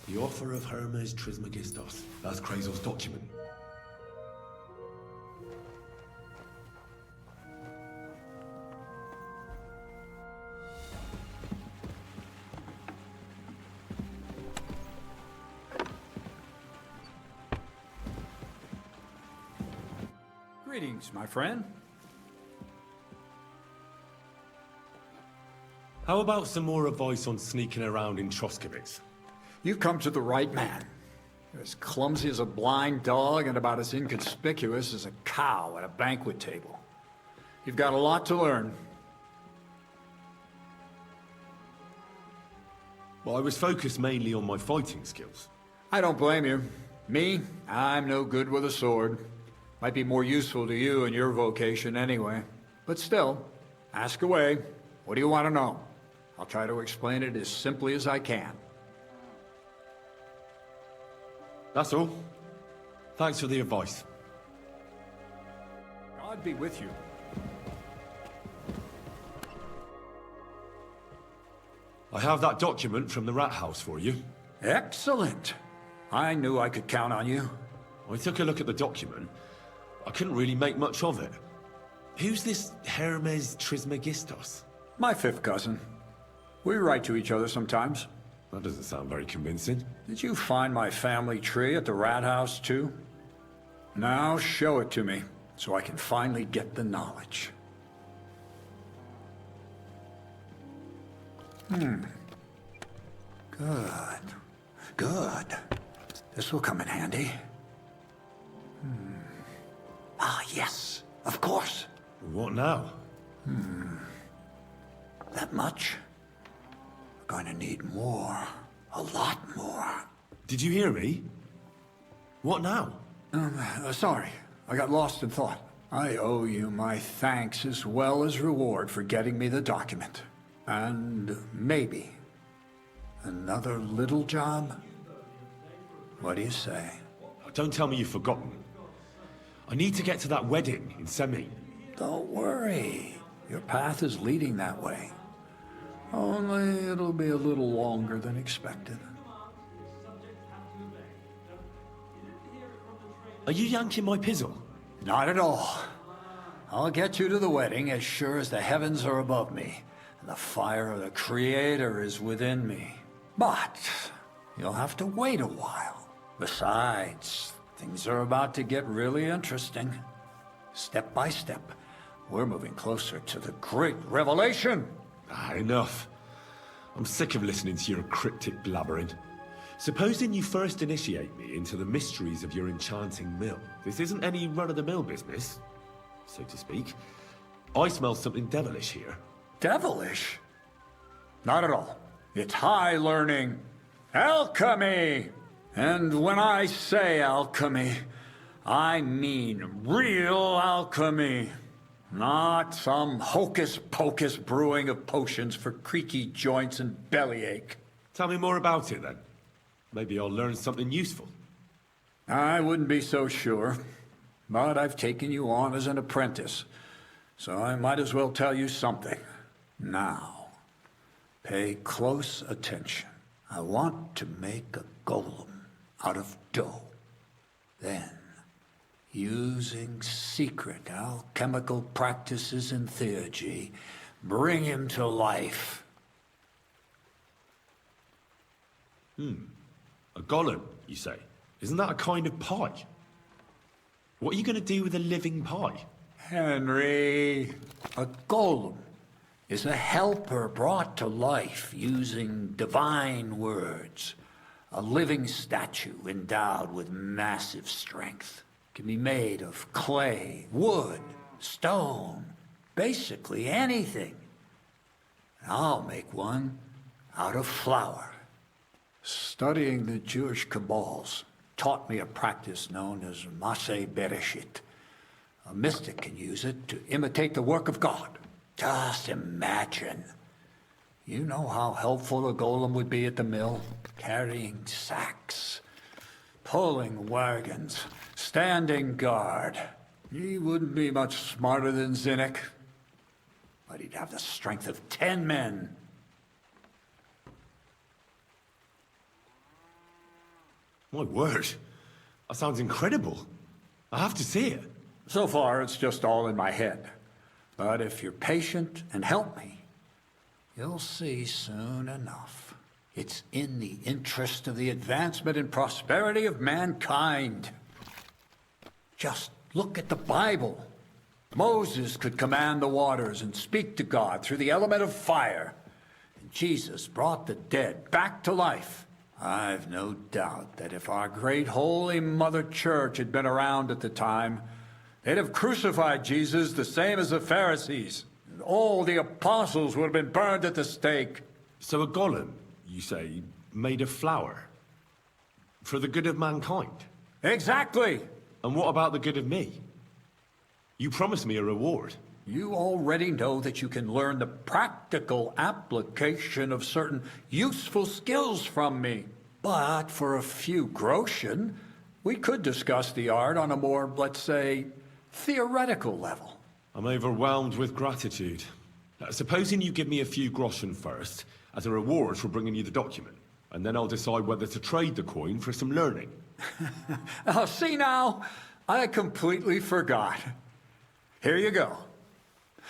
The offer of Hermes Trismegistos. That's Crazel's document. Greetings, my friend. How about some more advice on sneaking around in Troskovitz? You've come to the right man. You're as clumsy as a blind dog and about as inconspicuous as a cow at a banquet table. You've got a lot to learn. Well, I was focused mainly on my fighting skills. I don't blame you. Me, I'm no good with a sword. Might be more useful to you in your vocation anyway. But still, ask away. What do you want to know? I'll try to explain it as simply as I can. That's all. Thanks for the advice. God be with you. I have that document from the rat house for you. Excellent. I knew I could count on you. I took a look at the document. I couldn't really make much of it. Who's this Hermes Trismegistos? My fifth cousin. We write to each other sometimes. That doesn't sound very convincing. Did you find my family tree at the rat house, too? Now show it to me, so I can finally get the knowledge. Good. Good. This will come in handy. Ah, yes. Of course. What now? That much? We're going to need more. A lot more. Did you hear me? What now? Sorry. I got lost in thought. I owe you my thanks as well as reward for getting me the document. And maybe another little job? What do you say? Don't tell me you've forgotten. I need to get to that wedding in Semi. Don't worry. Your path is leading that way. Only it'll be a little longer than expected. Are you yanking my pizzle? Not at all. I'll get you to the wedding as sure as the heavens are above me, and the fire of the Creator is within me. But you'll have to wait a while. Besides, things are about to get really interesting. Step by step, we're moving closer to the great revelation. Enough. I'm sick of listening to your cryptic blabbering. Supposing you first initiate me into the mysteries of your enchanting mill. This isn't any run-of-the-mill business, so to speak. I smell something devilish here. Devilish? Not at all. It's high learning. Alchemy! And when I say alchemy, I mean real alchemy. Not some hocus-pocus brewing of potions for creaky joints and bellyache. Tell me more about it, then. Maybe I'll learn something useful. I wouldn't be so sure. But I've taken you on as an apprentice, so I might as well tell you something. Now, pay close attention. I want to make a golem out of dough. Then, using secret alchemical practices and theurgy, bring him to life. A golem, you say? Isn't that a kind of pie? What are you going to do with a living pie? Henry, a golem is a helper brought to life using divine words. A living statue endowed with massive strength. Can be made of clay, wood, stone, basically anything. I'll make one out of flour. Studying the Jewish Kabbals taught me a practice known as Maseh Bereshit. A mystic can use it to imitate the work of God. Just imagine. You know how helpful a golem would be at the mill? Carrying sacks, pulling wagons, standing guard. He wouldn't be much smarter than Zinnik, but he'd have the strength of 10 men. My word. That sounds incredible. I have to see it. So far, it's just all in my head. But if you're patient and help me, you'll see soon enough. It's in the interest of the advancement and prosperity of mankind. Just look at the Bible. Moses could command the waters and speak to God through the element of fire. And Jesus brought the dead back to life. I've no doubt that if our great holy Mother Church had been around at the time, they'd have crucified Jesus the same as the Pharisees. And all the apostles would have been burned at the stake. So a golem, you say, made of flour? For the good of mankind? Exactly! And what about the good of me? You promised me a reward. You already know that you can learn the practical application of certain useful skills from me. But for a few groschen, we could discuss the art on a more, let's say, theoretical level. I'm overwhelmed with gratitude. Supposing you give me a few groschen first, as a reward for bringing you the document, and then I'll decide whether to trade the coin for some learning. Oh, see now, I completely forgot. Here you go.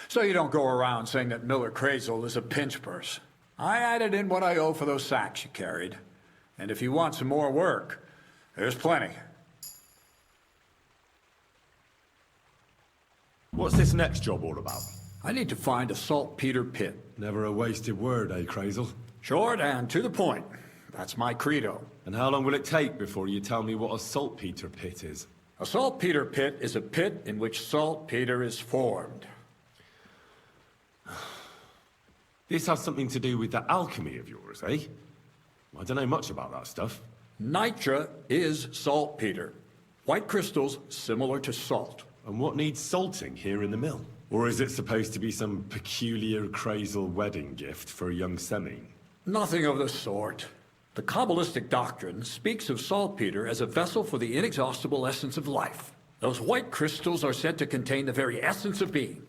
So you don't go around saying that Miller Crazel is a pinch purse. I added in what I owe for those sacks you carried. And if you want some more work, there's plenty. What's this next job all about? I need to find a saltpeter pit. Never a wasted word, eh, Crazel? Short and to the point. That's my credo. And how long will it take before you tell me what a saltpeter pit is? A saltpeter pit is a pit in which saltpeter is formed. This has something to do with that alchemy of yours, eh? I don't know much about that stuff. Nitra is saltpeter. White crystals similar to salt. And what needs salting here in the mill? Or is it supposed to be some peculiar Crazel wedding gift for a young Semine? Nothing of the sort. The Kabbalistic doctrine speaks of saltpeter as a vessel for the inexhaustible essence of life. Those white crystals are said to contain the very essence of being.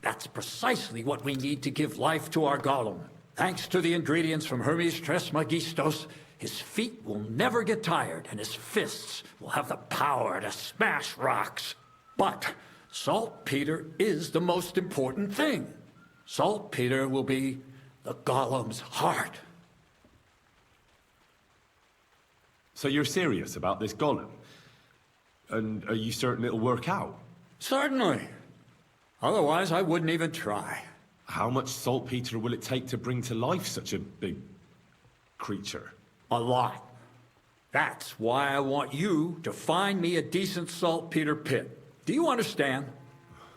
That's precisely what we need to give life to our golem. Thanks to the ingredients from Hermes Trismegistos, his feet will never get tired and his fists will have the power to smash rocks. But Saltpeter is the most important thing. Saltpeter will be the golem's heart. So you're serious about this golem? And are you certain it'll work out? Certainly. Otherwise, I wouldn't even try. How much saltpeter will it take to bring to life such a big creature? A lot. That's why I want you to find me a decent saltpeter pit. Do you understand?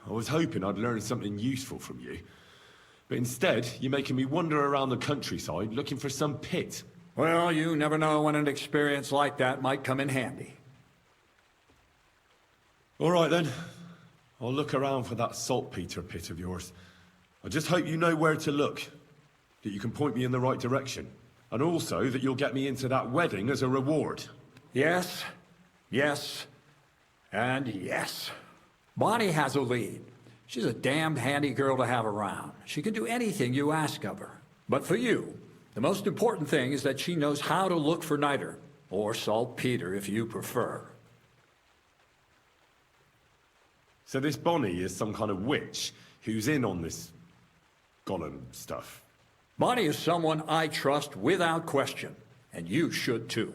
I was hoping I'd learn something useful from you. But instead, you're making me wander around the countryside looking for some pit. Well, you never know when an experience like that might come in handy. All right then. I'll look around for that saltpeter pit of yours. I just hope you know where to look, that you can point me in the right direction, and also that you'll get me into that wedding as a reward. Yes, yes, and yes. Bonnie has a lead. She's a damned handy girl to have around. She can do anything you ask of her. But for you, the most important thing is that she knows how to look for niter, or saltpeter if you prefer. So this Bonnie is some kind of witch who's in on this golem stuff. Bonnie is someone I trust without question, and you should too.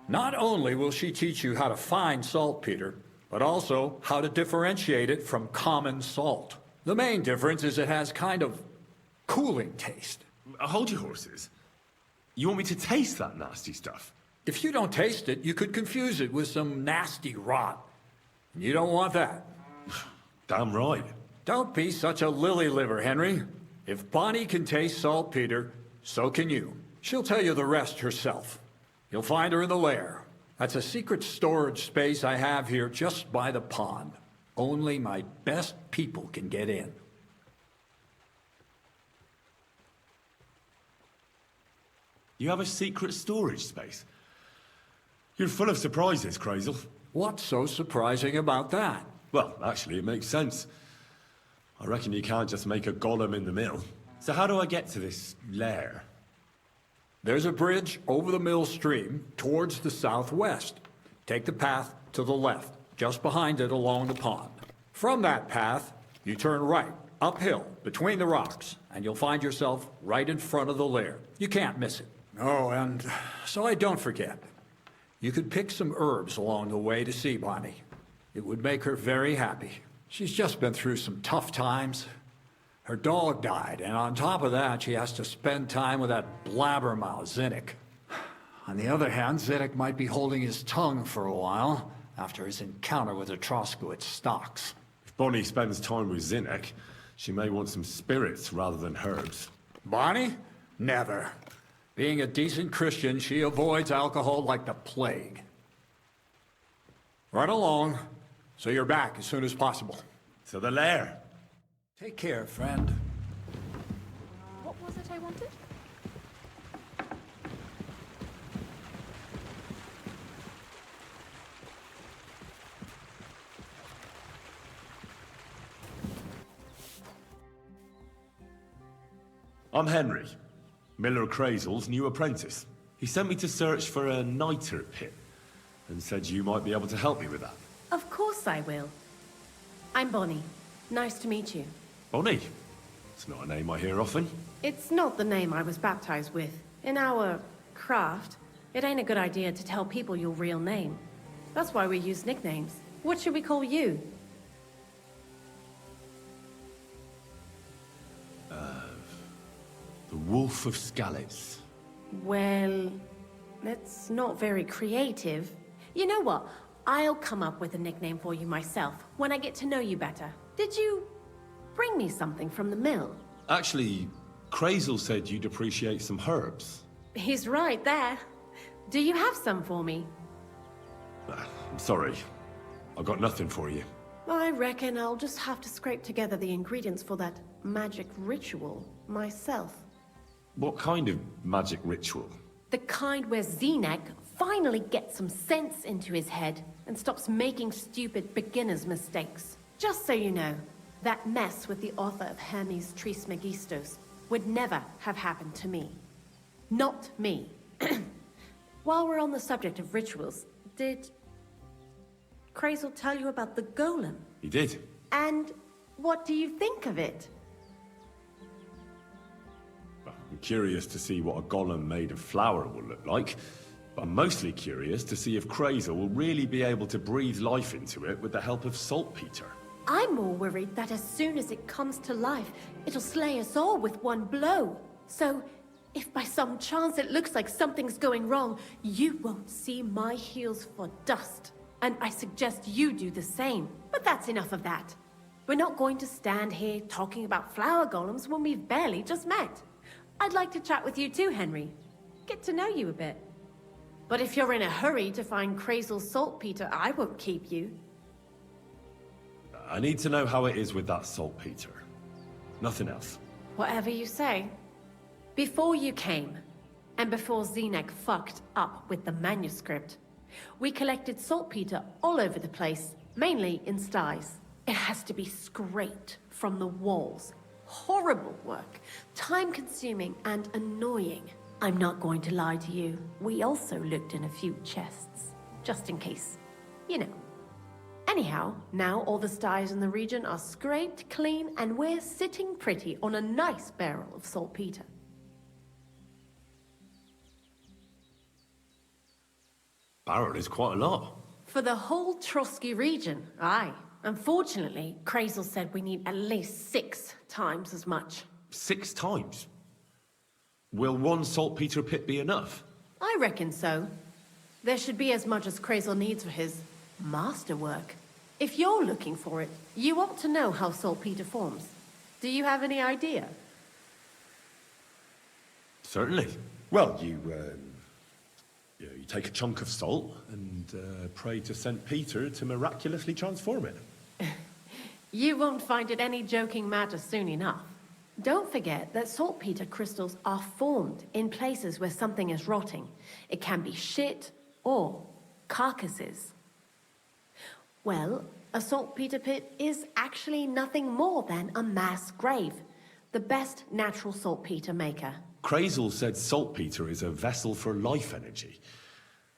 Not only will she teach you how to find saltpeter, but also how to differentiate it from common salt. The main difference is it has kind of cooling taste. Hold your horses. You want me to taste that nasty stuff? If you don't taste it, you could confuse it with some nasty rot. You don't want that. Damn right. Don't be such a lily liver, Henry. If Bonnie can taste saltpeter, so can you. She'll tell you the rest herself. You'll find her in the lair. That's a secret storage space I have here just by the pond. Only my best people can get in. You have a secret storage space? You're full of surprises, Crazel. What's so surprising about that? Well, actually, it makes sense. I reckon you can't just make a golem in the mill. So how do I get to this lair? There's a bridge over the mill stream towards the southwest. Take the path to the left, just behind it along the pond. From that path, you turn right, uphill, between the rocks, and you'll find yourself right in front of the lair. You can't miss it. Oh, and so I don't forget, you could pick some herbs along the way to see Bonnie. It would make her very happy. She's just been through some tough times. Her dog died, and on top of that, she has to spend time with that blabbermouth, Zinnik. On the other hand, Zinnik might be holding his tongue for a while after his encounter with the Troskowitz stocks. If Bonnie spends time with Zinnik, she may want some spirits rather than herbs. Bonnie? Never. Being a decent Christian, she avoids alcohol like the plague. Run along, so you're back as soon as possible. To the lair. Take care, friend. What was it I wanted? I'm Henry, Miller Crazel's new apprentice. He sent me to search for a niter pit, and said you might be able to help me with that. Of course I will. I'm Bonnie. Nice to meet you. Bonnie? It's not a name I hear often. It's not the name I was baptized with. In our craft, it ain't a good idea to tell people your real name. That's why we use nicknames. What should we call you? The Wolf of Skalitz. Well, that's not very creative. You know what? I'll come up with a nickname for you myself when I get to know you better. Did you bring me something from the mill? Actually, Crazel said you'd appreciate some herbs. He's right there. Do you have some for me? I'm sorry. I've got nothing for you. I reckon I'll just have to scrape together the ingredients for that magic ritual myself. What kind of magic ritual? The kind where Zenek finally gets some sense into his head and stops making stupid beginner's mistakes. Just so you know, that mess with the author of Hermes Trismegistos would never have happened to me. Not me. While we're on the subject of rituals, did Crazel tell you about the golem? He did. And what do you think of it? I'm curious to see what a golem made of flour will look like. But I'm mostly curious to see if Krazel will really be able to breathe life into it with the help of saltpeter. I'm more worried that as soon as it comes to life, it'll slay us all with one blow. So, if by some chance it looks like something's going wrong, you won't see my heels for dust. And I suggest you do the same. But that's enough of that. We're not going to stand here talking about flower golems when we've barely just met. I'd like to chat with you too, Henry. Get to know you a bit. But if you're in a hurry to find Krazel's saltpeter, I won't keep you. I need to know how it is with that saltpeter. Nothing else. Whatever you say. Before you came, and before Zenek fucked up with the manuscript, we collected saltpeter all over the place, mainly in sties. It has to be scraped from the walls. Horrible work, time-consuming and annoying. I'm not going to lie to you. We also looked in a few chests, just in case. You know. Anyhow, now all the sties in the region are scraped clean and we're sitting pretty on a nice barrel of saltpeter. Barrel is quite a lot. For the whole Trotsky region, aye. Unfortunately, Krazel said we need at least 6 times as much. 6 times? Will one saltpeter pit be enough? I reckon so. There should be as much as Krazel needs for his masterwork. If you're looking for it, you ought to know how saltpeter forms. Do you have any idea? Certainly. Well, you take a chunk of salt and pray to St. Peter to miraculously transform it. You won't find it any joking matter soon enough. Don't forget that saltpeter crystals are formed in places where something is rotting. It can be shit or carcasses. Well, a saltpeter pit is actually nothing more than a mass grave. The best natural saltpeter maker. Krazel said saltpeter is a vessel for life energy.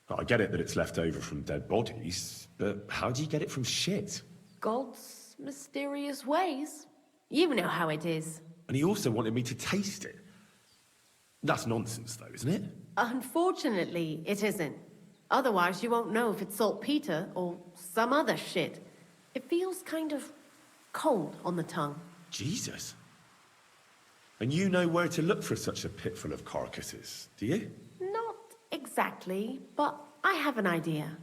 I get it that it's left over from dead bodies, but how do you get it from shit? God's mysterious ways. You know how it is. And he also wanted me to taste it. That's nonsense though, isn't it? Unfortunately, it isn't. Otherwise, you won't know if it's saltpeter or some other shit. It feels kind of cold on the tongue. Jesus. And you know where to look for such a pit full of carcasses, do you? Not exactly, but I have an idea.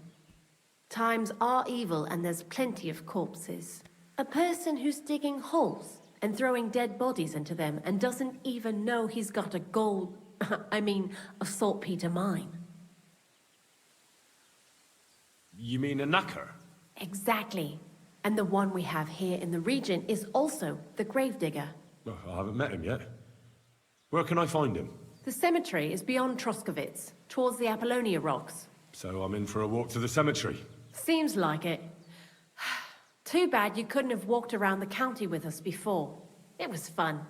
Times are evil and there's plenty of corpses. A person who's digging holes and throwing dead bodies into them and doesn't even know he's got a a saltpeter mine. You mean a knacker? Exactly. And the one we have here in the region is also the gravedigger. Oh, I haven't met him yet. Where can I find him? The cemetery is beyond Troskovitz, towards the Apollonia rocks. So I'm in for a walk to the cemetery. Seems like it. Too bad you couldn't have walked around the county with us before. It was fun,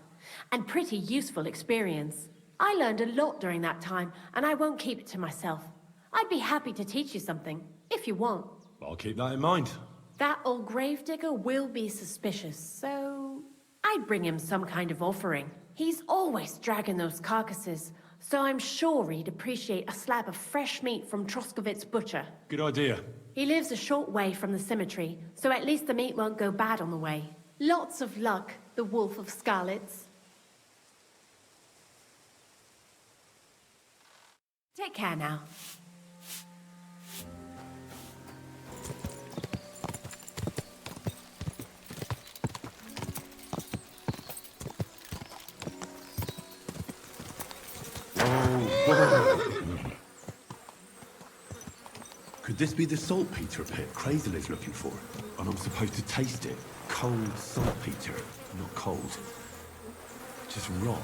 and pretty useful experience. I learned a lot during that time, and I won't keep it to myself. I'd be happy to teach you something, if you want. I'll keep that in mind. That old gravedigger will be suspicious, so I'd bring him some kind of offering. He's always dragging those carcasses, so I'm sure he'd appreciate a slab of fresh meat from Troskovitz butcher. Good idea. He lives a short way from the cemetery, so at least the meat won't go bad on the way. Lots of luck, the Wolf of Scarlets. Take care now. Could this be the saltpeter pit Krazel is looking for? And I'm supposed to taste it. Cold saltpeter, not cold. Just raw.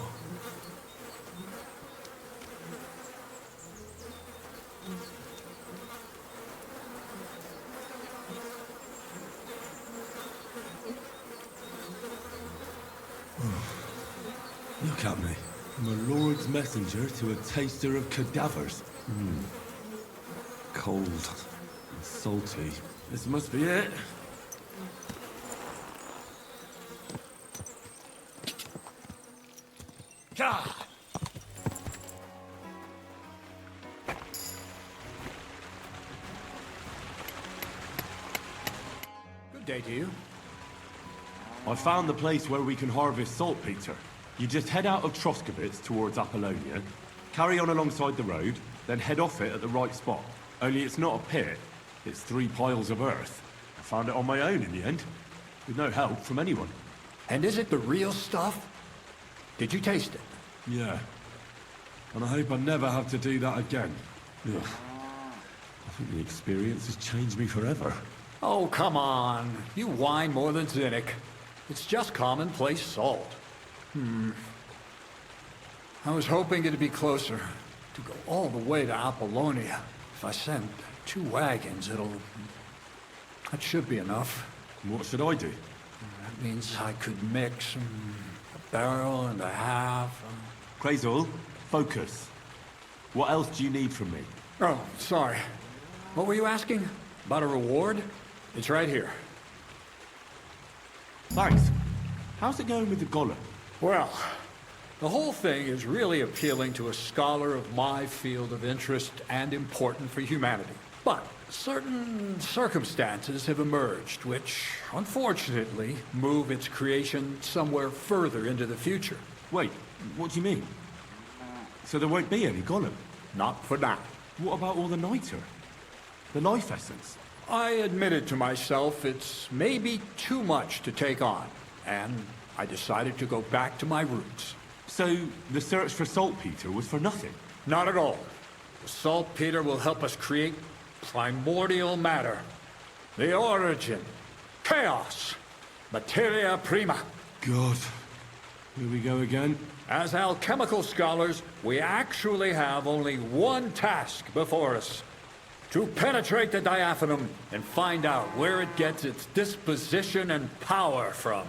Look at me. I'm a Lord's messenger to a taster of cadavers. Cold and salty. This must be it. God. Good day to you. I found the place where we can harvest saltpeter. You just head out of Troskowitz towards Apollonia, carry on alongside the road, then head off it at the right spot. Only it's not a pit, it's 3 piles of earth. I found it on my own in the end, with no help from anyone. And is it the real stuff? Did you taste it? Yeah. And I hope I never have to do that again. Ugh. I think the experience has changed me forever. Oh, come on. You whine more than Zinnik. It's just commonplace salt. I was hoping it'd be closer. To go all the way to Apollonia. If I send 2 wagons, that should be enough. What should I do? That means I could mix a barrel and a half. Crazel, focus. What else do you need from me? Oh, sorry. What were you asking? About a reward? It's right here. Thanks. How's it going with the golem? Well, the whole thing is really appealing to a scholar of my field of interest and important for humanity. But certain circumstances have emerged which, unfortunately, move its creation somewhere further into the future. Wait, what do you mean? So there won't be any golem? Not for now. What about all the niter? The life essence? I admitted to myself it's maybe too much to take on, and I decided to go back to my roots. So the search for saltpeter was for nothing? Not at all. The saltpeter will help us create primordial matter. The origin. Chaos. Materia Prima. God. Here we go again. As alchemical scholars, we actually have only one task before us. To penetrate the diaphanum and find out where it gets its disposition and power from.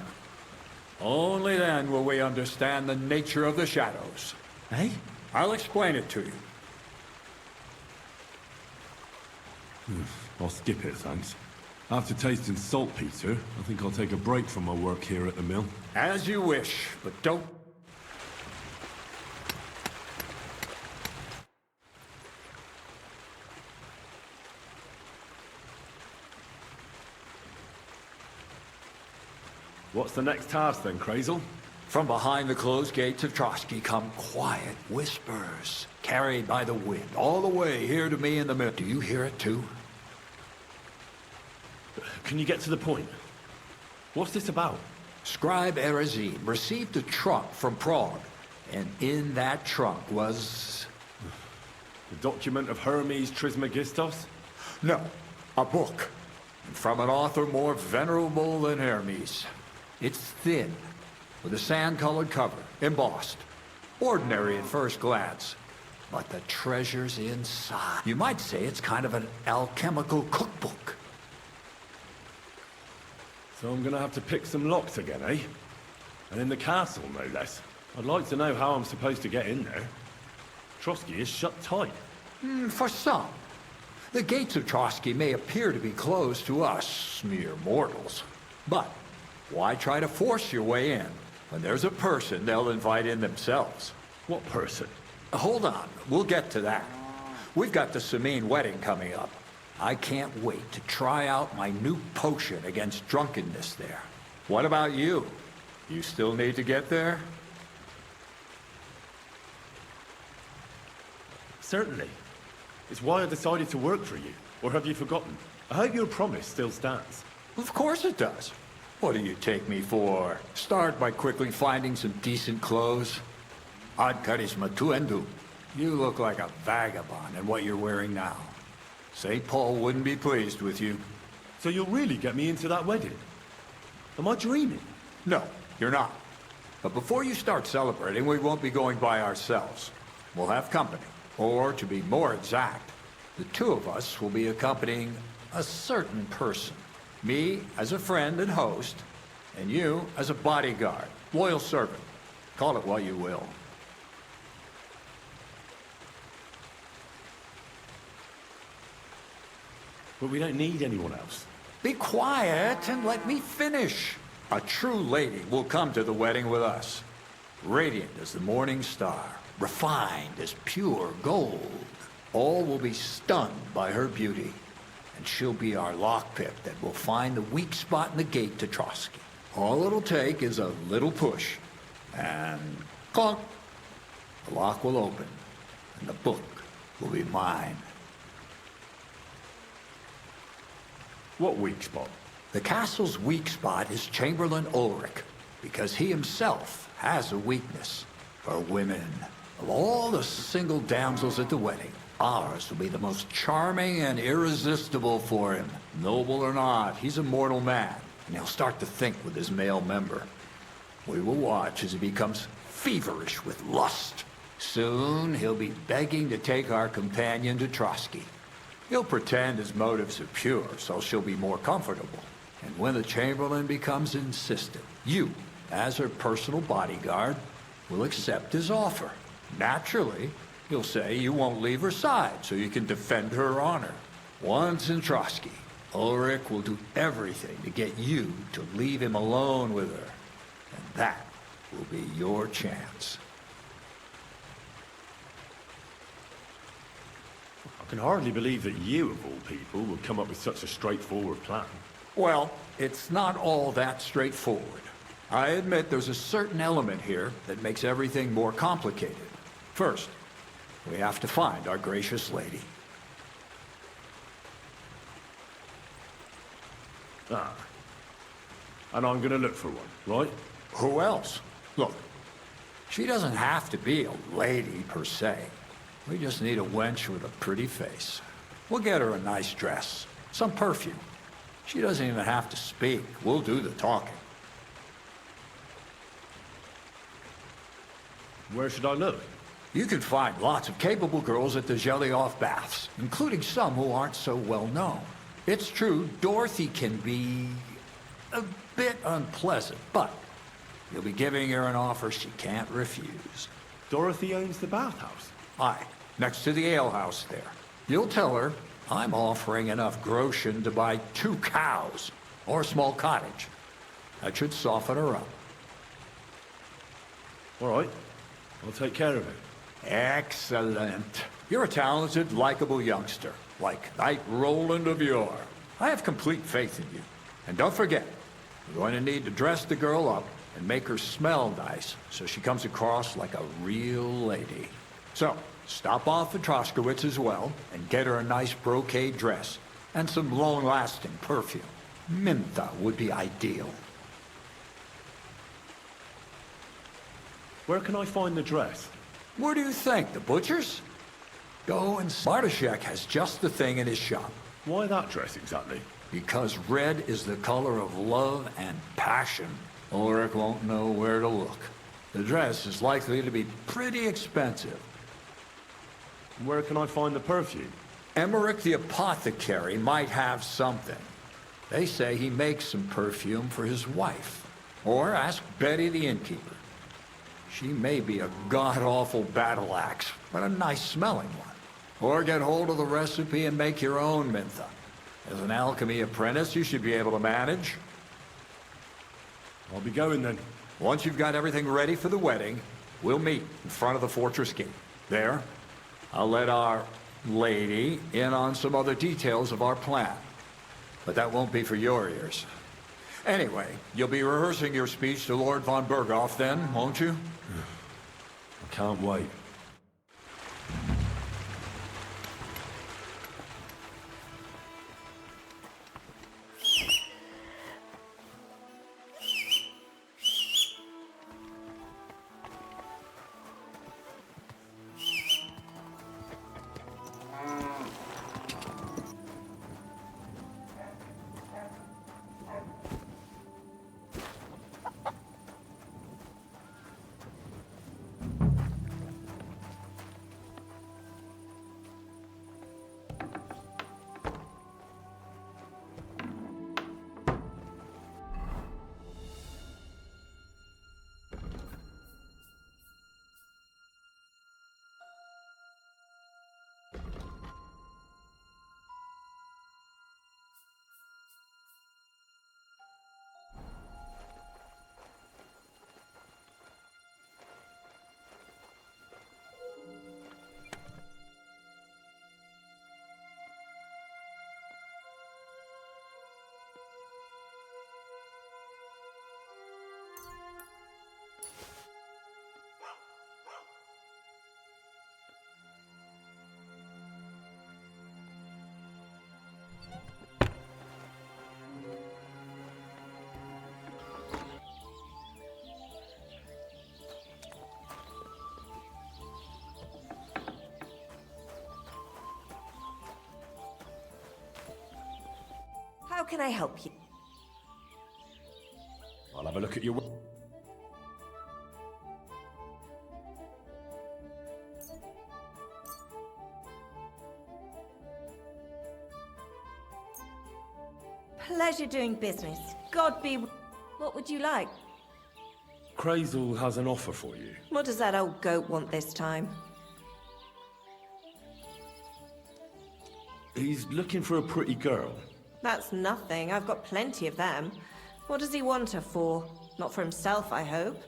Only then will we understand the nature of the shadows. Eh? I'll explain it to you. I'll skip it, thanks. After tasting saltpeter, I think I'll take a break from my work here at the mill. As you wish, but don't... What's the next task then, Crazel? From behind the closed gates of Trotsky come quiet whispers, carried by the wind, all the way here to me in the mill. Do you hear it too? Can you get to the point? What's this about? Scribe Erezine received a trunk from Prague, and in that trunk was... The document of Hermes Trismegistos? No, a book. From an author more venerable than Hermes. It's thin, with a sand-colored cover, embossed. Ordinary at first glance. But the treasures inside... You might say it's kind of an alchemical cookbook. So I'm gonna have to pick some locks again, eh? And in the castle, no less. I'd like to know how I'm supposed to get in there. Trotsky is shut tight. For some. The gates of Trotsky may appear to be closed to us, mere mortals. But why try to force your way in? When there's a person they'll invite in themselves. What person? Hold on, we'll get to that. We've got the Samine wedding coming up. I can't wait to try out my new potion against drunkenness there. What about you? You still need to get there? Certainly. It's why I decided to work for you. Or have you forgotten? I hope your promise still stands. Of course it does. What do you take me for? Start by quickly finding some decent clothes. Ad charisma tuendu. You look like a vagabond in what you're wearing now. St. Paul wouldn't be pleased with you. So you'll really get me into that wedding? Am I dreaming? No, you're not. But before you start celebrating, we won't be going by ourselves. We'll have company. Or, to be more exact, the two of us will be accompanying a certain person. Me as a friend and host, and you as a bodyguard, loyal servant. Call it what you will. But we don't need anyone else. Be quiet and let me finish. A true lady will come to the wedding with us. radiant as the morning star, refined as pure gold. All will be stunned by her beauty, and she'll be our lockpick that will find the weak spot in the gate to Trotsky. All it'll take is a little push, and clunk, the lock will open, and the book will be mine. What weak spot? The castle's weak spot is Chamberlain Ulrich, because he himself has a weakness for women. Of all the single damsels at the wedding, ours will be the most charming and irresistible for him. Noble or not, he's a mortal man, and he'll start to think with his male member. We will watch as he becomes feverish with lust. Soon, he'll be begging to take our companion to Trotsky. He'll pretend his motives are pure, so she'll be more comfortable. And when the Chamberlain becomes insistent, you, as her personal bodyguard, will accept his offer. Naturally, he'll say you won't leave her side so you can defend her honor. Once in Trotsky, Ulrich will do everything to get you to leave him alone with her. And that will be your chance. I can hardly believe that you, of all people, would come up with such a straightforward plan. Well, it's not all that straightforward. I admit there's a certain element here that makes everything more complicated. First, we have to find our gracious lady. Ah. And I'm gonna look for one, right? Who else? Look, she doesn't have to be a lady per se. We just need a wench with a pretty face. We'll get her a nice dress, some perfume. She doesn't even have to speak. We'll do the talking. Where should I look? You can find lots of capable girls at the Gelioff baths, including some who aren't so well known. It's true, Dorothy can be a bit unpleasant, but you'll be giving her an offer she can't refuse. Dorothy owns the bathhouse? Aye, next to the alehouse there. You'll tell her I'm offering enough groschen to buy 2 cows or a small cottage. That should soften her up. All right, I'll take care of it. Excellent. You're a talented, likable youngster, like Knight Roland of yore. I have complete faith in you. And don't forget, you're going to need to dress the girl up and make her smell nice so she comes across like a real lady. So, stop off at Troskowitz as well and get her a nice brocade dress and some long-lasting perfume. Mintha would be ideal. Where can I find the dress? Where do you think? The butcher's? Go and... Bartoszek has just the thing in his shop. Why that dress exactly? Because red is the color of love and passion. Ulrich won't know where to look. The dress is likely to be pretty expensive. Where can I find the perfume? Emmerich the apothecary might have something. They say he makes some perfume for his wife. Or ask Betty the innkeeper. She may be a god-awful battle axe, but a nice-smelling one. Or get hold of the recipe and make your own Mintha. As an alchemy apprentice, you should be able to manage. I'll be going then. Once you've got everything ready for the wedding, we'll meet in front of the fortress gate. There, I'll let our lady in on some other details of our plan. But that won't be for your ears. Anyway, you'll be rehearsing your speech to Lord von Berghoff then, won't you? I can't wait. can I help you? I'll have a look at your... Pleasure doing business. God be... What would you like? Crazel has an offer for you. What does that old goat want this time? He's looking for a pretty girl. That's nothing. I've got plenty of them. What does he want her for? Not for himself, I hope.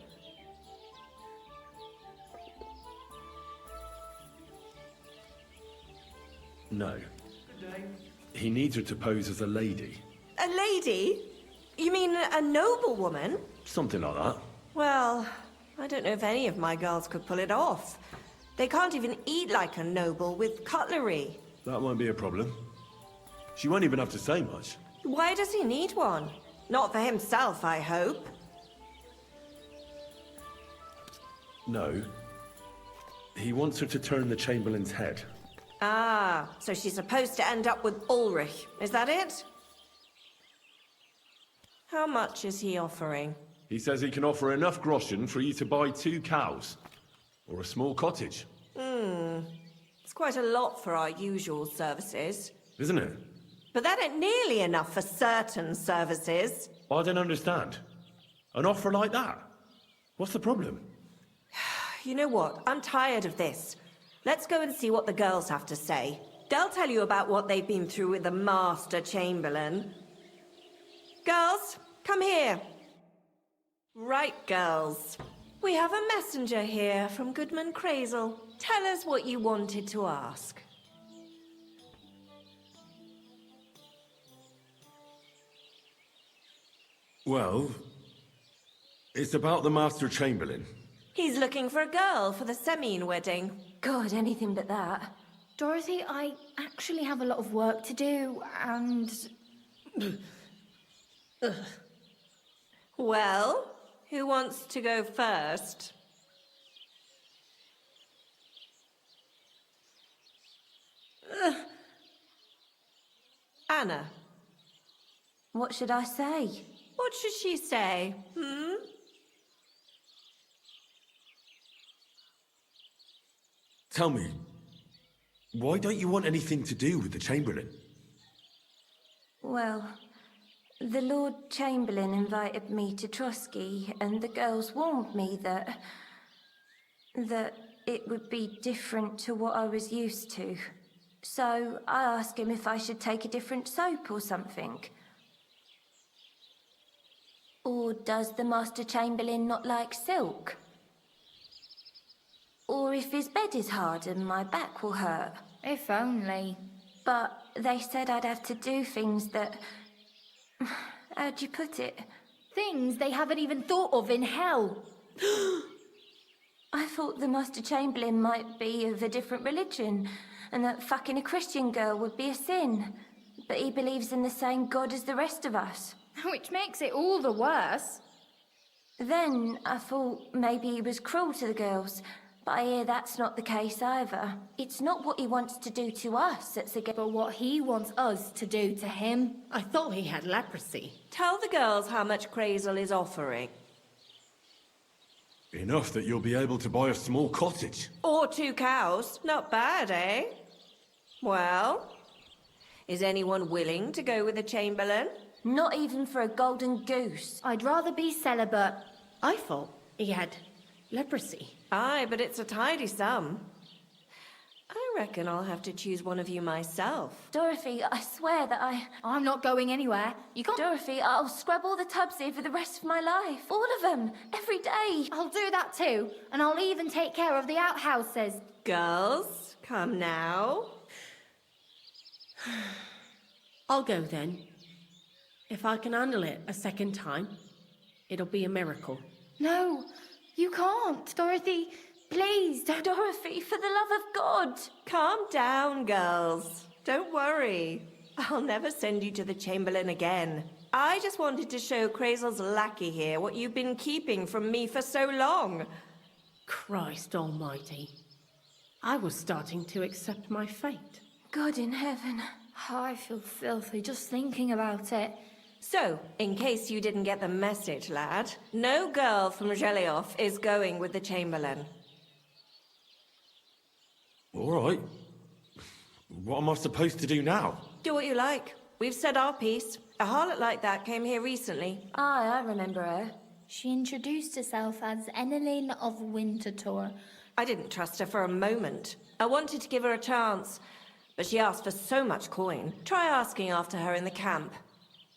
No. He needs her to pose as a lady. A lady? You mean a noblewoman? Something like that. Well, I don't know if any of my girls could pull it off. They can't even eat like a noble with cutlery. That won't be a problem. She won't even have to say much. Why does he need one? Not for himself, I hope. No. He wants her to turn the Chamberlain's head. Ah, so she's supposed to end up with Ulrich. Is that it? How much is he offering? He says he can offer enough groschen for you to buy 2 cows. Or a small cottage. It's quite a lot for our usual services. Isn't it? But that ain't nearly enough for certain services. I don't understand. An offer like that? What's the problem? You know what? I'm tired of this. Let's go and see what the girls have to say. They'll tell you about what they've been through with the Master Chamberlain. Girls, come here. Right, girls. We have a messenger here from Goodman Crazel. Tell us what you wanted to ask. Well, it's about the Master Chamberlain. He's looking for a girl for the Semine wedding. God, anything but that. Dorothy, I actually have a lot of work to do, and... Well, who wants to go first? Anna. What should I say? What should she say, Tell me, why don't you want anything to do with the Chamberlain? Well, the Lord Chamberlain invited me to Trotsky, and the girls warned me that it would be different to what I was used to. So I asked him if I should take a different soap or something. Or does the Master Chamberlain not like silk? Or if his bed is hard and my back will hurt. If only. But they said I'd have to do things that... How'd you put it? Things they haven't even thought of in hell. I thought the Master Chamberlain might be of a different religion, and that fucking a Christian girl would be a sin. But he believes in the same God as the rest of us. Which makes it all the worse. Then I thought maybe he was cruel to the girls, but I hear that's not the case either. It's not what he wants to do to us that's against... But what he wants us to do to him. I thought he had leprosy. Tell the girls how much Crazel is offering. Enough that you'll be able to buy a small cottage. Or 2 cows. Not bad, eh? Well, is anyone willing to go with the Chamberlain? Not even for a golden goose. I'd rather be celibate. I thought he had leprosy. Aye, but it's a tidy sum. I reckon I'll have to choose one of you myself. Dorothy, I swear that I'm not going anywhere. You can't... Dorothy, I'll scrub all the tubs here for the rest of my life. All of them. Every day. I'll do that too. And I'll even take care of the outhouses. Girls, come now. I'll go then. If I can handle it a second time, it'll be a miracle. No, you can't, Dorothy. Please, Dorothy, for the love of God. Calm down, girls. Don't worry. I'll never send you to the Chamberlain again. I just wanted to show Crazel's lackey here what you've been keeping from me for so long. Christ almighty. I was starting to accept my fate. God in heaven. Oh, I feel filthy just thinking about it. So, in case you didn't get the message, lad, no girl from Zhelyov is going with the Chamberlain. All right. What am I supposed to do now? Do what you like. We've said our piece. A harlot like that came here recently. Aye, I remember her. She introduced herself as Eneline of Winterthur. I didn't trust her for a moment. I wanted to give her a chance, but she asked for so much coin. Try asking after her in the camp.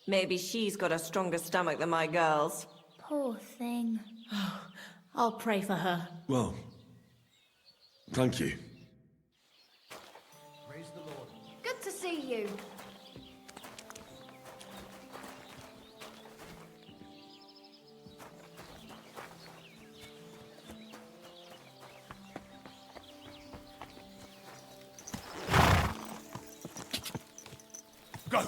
Maybe she's got a stronger stomach than my girls. Poor thing. I'll pray for her. Well, thank you. Praise the Lord. Good to see you. Go!